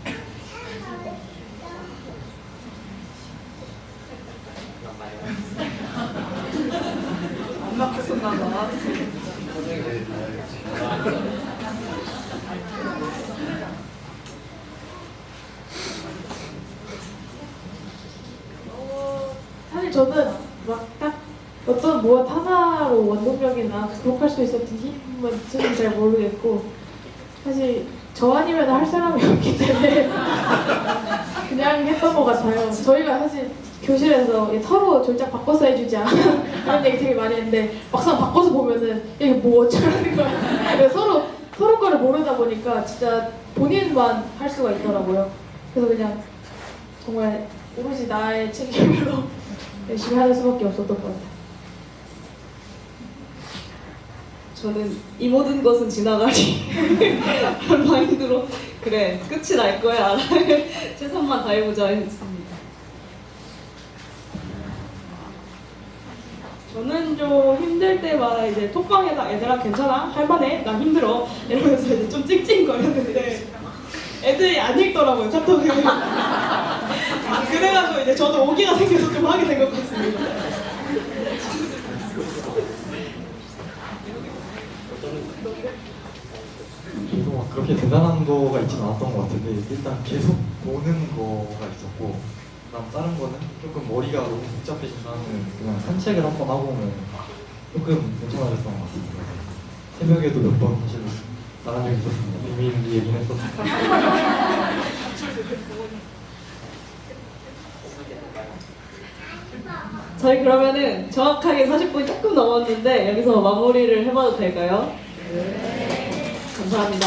안 막혔었나 봐. 사실 저는 막 딱 어떤 무엇 하나로 원동력이나 극복할 수 있었던 힘은 저는 잘 모르겠고 사실 저 아니면 할 사람이 없기 때문에 그냥 했던 것 같아요. 저희가 사실 교실에서 서로 졸작 바꿔서 해주자 이런 얘기 되게 많이 했는데 막상 바꿔서 보면은 이게 뭐 어쩌라는 거야. 그래서 서로 서로 거를 모르다 보니까 진짜 본인만 할 수가 있더라고요. 그래서 그냥 정말 오로지 나의 책임으로 열심히 하는 수밖에 없었던 것 같아요. 저는 이 모든 것은 지나가리 라는 마인드로 그래 끝이 날 거야 최선만 다해보자 했습니다. 저는 좀 힘들 때마다 이제 톡방에다 얘들아 괜찮아? 할만해? 나 힘들어 이러면서 이제 좀 찡찡거렸는데 애들이 안 읽더라고요 카톡을. 그래가지고 이제 저도 오기가 생겨서 좀 하게 된 것 같습니다. 저도 막 그렇게 대단한 거가 있진 않았던 것 같은데 일단 계속 보는 거가 있었고 그다음 다른 거는 조금 머리가 너무 복잡해진다는 그냥 산책을 한번 하고 오면 조금 괜찮아졌던 것 같습니다. 새벽에도 몇 번 사실 나간 적이 있었습니다. 비밀 얘기는 했었습니다. 저희 그러면은 정확하게 40분이 조금 넘었는데 여기서 마무리를 해봐도 될까요? 네. 감사합니다.